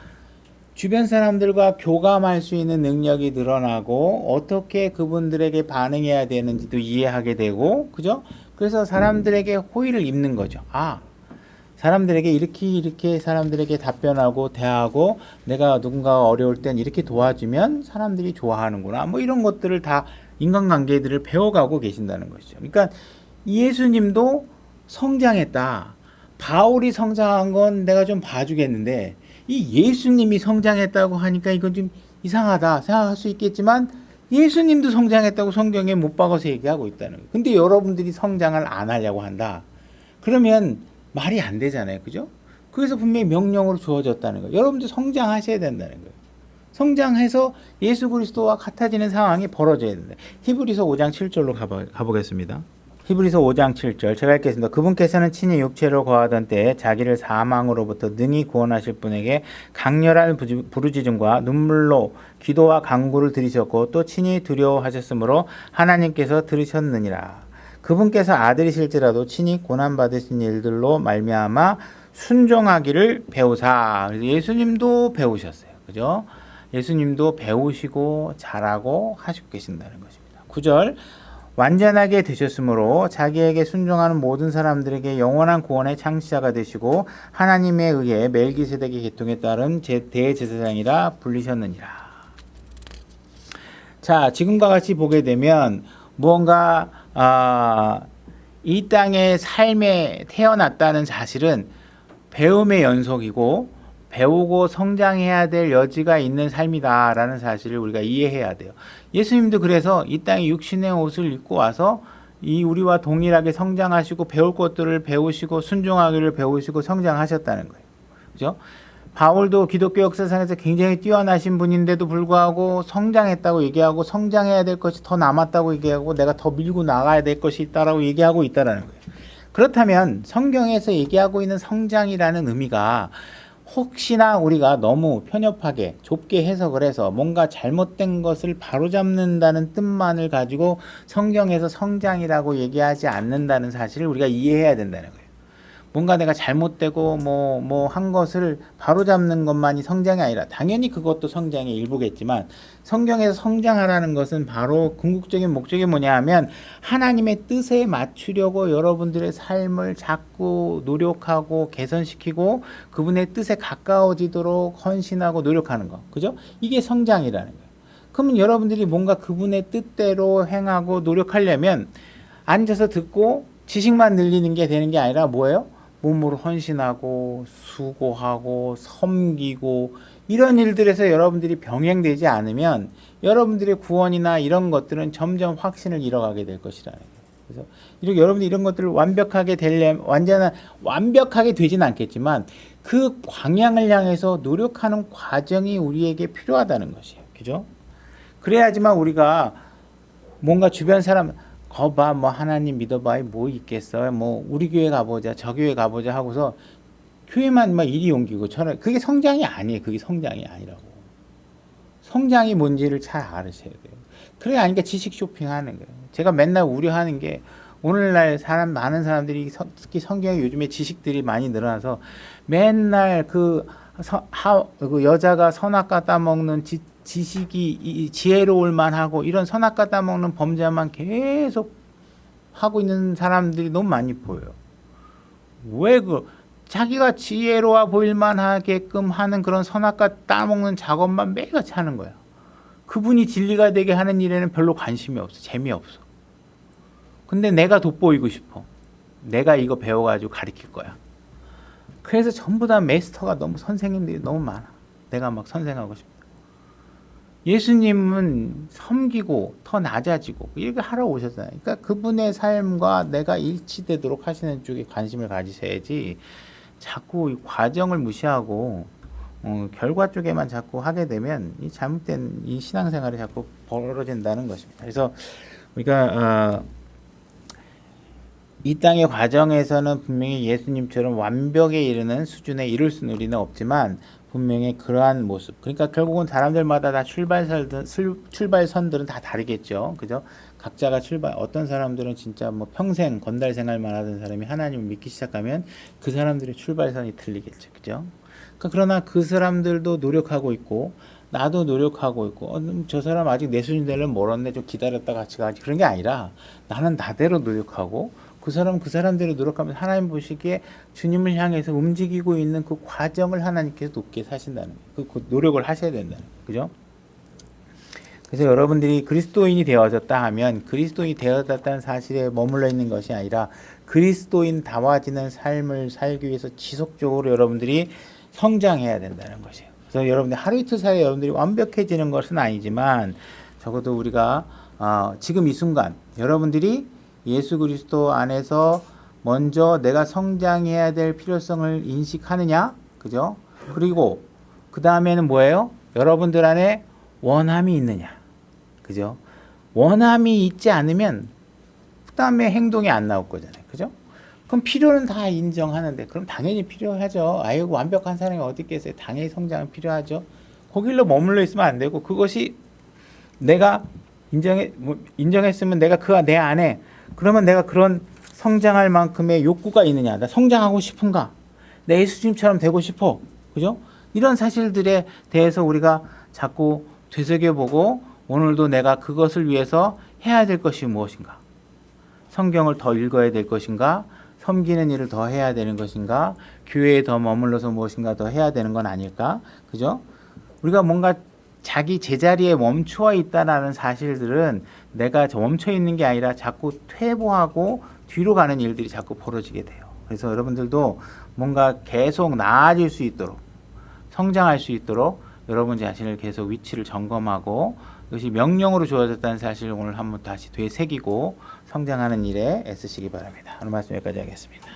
주변 사람들과 교감할 수 있는 능력이 늘어나고 어떻게 그분들에게 반응해야 되는지도 이해하게 되고 그죠? 그래서 사람들에게 호의를 입는 거죠. 사람들에게 이렇게 사람들에게 답변하고 대하고 내가 누군가가 어려울 땐 이렇게 도와주면 사람들이 좋아하는구나. 뭐 이런 것들을 다 인간관계들을 배워가고 계신다는 것이죠. 그러니까 예수님도 성장했다. 바울이 성장한 건 내가 좀 봐주겠는데 이 예수님이 성장했다고 하니까 이건 좀 이상하다 생각할 수 있겠지만 예수님도 성장했다고 성경에 못 박아서 얘기하고 있다는 거예요. 근데 여러분들이 성장을 안 하려고 한다. 그러면 말이 안 되잖아요. 그죠? 그래서 분명히 명령으로 주어졌다는 거예요. 여러분들 성장하셔야 된다는 거예요. 성장해서 예수 그리스도와 같아지는 상황이 벌어져야 된다. 히브리서 5장 7절로 가보겠습니다. 히브리서 5장 7절 제가 읽겠습니다. 그분께서는 친히 육체로 거하던 때에 자기를 사망으로부터 능히 구원하실 분에게 강렬한 부르짖음과 눈물로 기도와 간구를 드리셨고 또 친히 두려워하셨으므로 하나님께서 들으셨느니라. 그분께서 아들이실지라도 친히 고난받으신 일들로 말미암아 순종하기를 배우사. 예수님도 배우셨어요. 그죠? 예수님도 배우시고 잘하고 하시고 계신다는 것입니다. 9절 완전하게 되셨으므로 자기에게 순종하는 모든 사람들에게 영원한 구원의 창시자가 되시고 하나님에 의해 멜기세덱의 계통에 따른 대제사장이라 불리셨느니라. 자, 지금과 같이 보게 되면 무언가 이 땅의 삶에 태어났다는 사실은 배움의 연속이고 배우고 성장해야 될 여지가 있는 삶이다라는 사실을 우리가 이해해야 돼요. 예수님도 그래서 이 땅에 육신의 옷을 입고 와서 이 우리와 동일하게 성장하시고 배울 것들을 배우시고 순종하기를 배우시고 성장하셨다는 거예요. 그죠? 바울도 기독교 역사상에서 굉장히 뛰어나신 분인데도 불구하고 성장했다고 얘기하고 성장해야 될 것이 더 남았다고 얘기하고 내가 더 밀고 나가야 될 것이 있다라고 얘기하고 있다라는 거예요. 그렇다면 성경에서 얘기하고 있는 성장이라는 의미가 혹시나 우리가 너무 편협하게 좁게 해석을 해서 뭔가 잘못된 것을 바로잡는다는 뜻만을 가지고 성경에서 성장이라고 얘기하지 않는다는 사실을 우리가 이해해야 된다는 거예요. 뭔가 내가 잘못되고 뭐 한 것을 바로잡는 것만이 성장이 아니라 당연히 그것도 성장의 일부겠지만 성경에서 성장하라는 것은 바로 궁극적인 목적이 뭐냐 하면 하나님의 뜻에 맞추려고 여러분들의 삶을 자꾸 노력하고 개선시키고 그분의 뜻에 가까워지도록 헌신하고 노력하는 거. 그죠? 이게 성장이라는 거예요. 그러면 여러분들이 뭔가 그분의 뜻대로 행하고 노력하려면 앉아서 듣고 지식만 늘리는 게 되는 게 아니라 뭐예요? 몸으로 헌신하고 수고하고 섬기고 이런 일들에서 여러분들이 병행되지 않으면 여러분들의 구원이나 이런 것들은 점점 확신을 잃어가게 될 것이라는 거예요. 그래서 이렇게 여러분들이 이런 것들을 완벽하게 되려면 완벽하게 되진 않겠지만 그 방향을 향해서 노력하는 과정이 우리에게 필요하다는 것이에요. 그죠? 그래야지만 우리가 뭔가 주변 사람 거봐 뭐 하나님 믿어봐 뭐 있겠어요 뭐 우리 교회 가보자 저 교회 가보자 하고서 교회만 막 이리 옮기고 저런 그게 성장이 아니에요. 그게 성장이 아니라고. 성장이 뭔지를 잘 알으셔야 돼요. 그래 아니까 지식 쇼핑하는 거예요. 제가 맨날 우려하는 게 오늘날 많은 사람들이 특히 성경에 요즘에 지식들이 많이 늘어나서 맨날 그 여자가 선악과 따먹는 지식이 지혜로울 만하고 이런 선악과 따먹는 범죄만 계속 하고 있는 사람들이 너무 많이 보여요. 왜 자기가 지혜로워 보일 만하게끔 하는 그런 선악과 따먹는 작업만 매일같이 하는 거야. 그분이 진리가 되게 하는 일에는 별로 관심이 없어. 재미없어. 근데 내가 돋보이고 싶어. 내가 이거 배워가지고 가르칠 거야. 그래서 전부 다 마스터가 너무 선생님들이 너무 많아. 내가 막 선생하고 싶다. 예수님은 섬기고 더 낮아지고 이렇게 하러 오셨잖아요. 그러니까 그분의 삶과 내가 일치되도록 하시는 쪽에 관심을 가지셔야지 자꾸 이 과정을 무시하고 결과 쪽에만 자꾸 하게 되면 이 잘못된 이 신앙생활이 자꾸 벌어진다는 것입니다. 그래서 우리가 이 땅의 과정에서는 분명히 예수님처럼 완벽에 이르는 수준에 이룰 수는 우리는 없지만 분명히 그러한 모습. 그러니까 결국은 사람들마다 다 출발선들은 다 다르겠죠. 그죠? 각자가 어떤 사람들은 진짜 뭐 평생 건달 생활만 하던 사람이 하나님을 믿기 시작하면 그 사람들의 출발선이 틀리겠죠. 그죠? 그러니까 그러나 그 사람들도 노력하고 있고 나도 노력하고 있고 저 사람 아직 내 수준 되려면 멀었네 좀 기다렸다 같이 가지 그런 게 아니라 나는 나대로 노력하고 그 사람대로 노력하면 하나님 보시기에 주님을 향해서 움직이고 있는 그 과정을 하나님께서 높게 사신다는 거예요. 그 노력을 하셔야 된다는 거예요. 그죠? 그래서 여러분들이 그리스도인이 되어졌다 하면 그리스도인이 되어졌다는 사실에 머물러 있는 것이 아니라 그리스도인다워지는 삶을 살기 위해서 지속적으로 여러분들이 성장해야 된다는 것이에요. 그래서 여러분들 하루 이틀 사이에 여러분들이 완벽해지는 것은 아니지만 적어도 우리가 지금 이 순간 여러분들이 예수 그리스도 안에서 먼저 내가 성장해야 될 필요성을 인식하느냐, 그죠? 그리고 그 다음에는 뭐예요? 여러분들 안에 원함이 있느냐, 그죠? 원함이 있지 않으면 그 다음에 행동이 안 나올 거잖아요, 그죠? 그럼 필요는 다 인정하는데 그럼 당연히 필요하죠. 아이고 완벽한 사람이 어디 있겠어요? 당연히 성장은 필요하죠. 거길로 머물러 있으면 안 되고 그것이 내가 인정했으면 내가 내 안에 그러면 내가 그런 성장할 만큼의 욕구가 있느냐? 나 성장하고 싶은가? 내 예수님처럼 되고 싶어. 그죠? 이런 사실들에 대해서 우리가 자꾸 되새겨보고 오늘도 내가 그것을 위해서 해야 될 것이 무엇인가? 성경을 더 읽어야 될 것인가? 섬기는 일을 더 해야 되는 것인가? 교회에 더 머물러서 무엇인가 더 해야 되는 건 아닐까? 그죠? 우리가 뭔가 자기 제자리에 멈춰 있다라는 사실들은 내가 멈춰 있는 게 아니라 자꾸 퇴보하고 뒤로 가는 일들이 자꾸 벌어지게 돼요. 그래서 여러분들도 뭔가 계속 나아질 수 있도록 성장할 수 있도록 여러분 자신을 계속 위치를 점검하고 이것이 명령으로 주어졌다는 사실을 오늘 한번 다시 되새기고 성장하는 일에 애쓰시기 바랍니다. 오늘 말씀 여기까지 하겠습니다.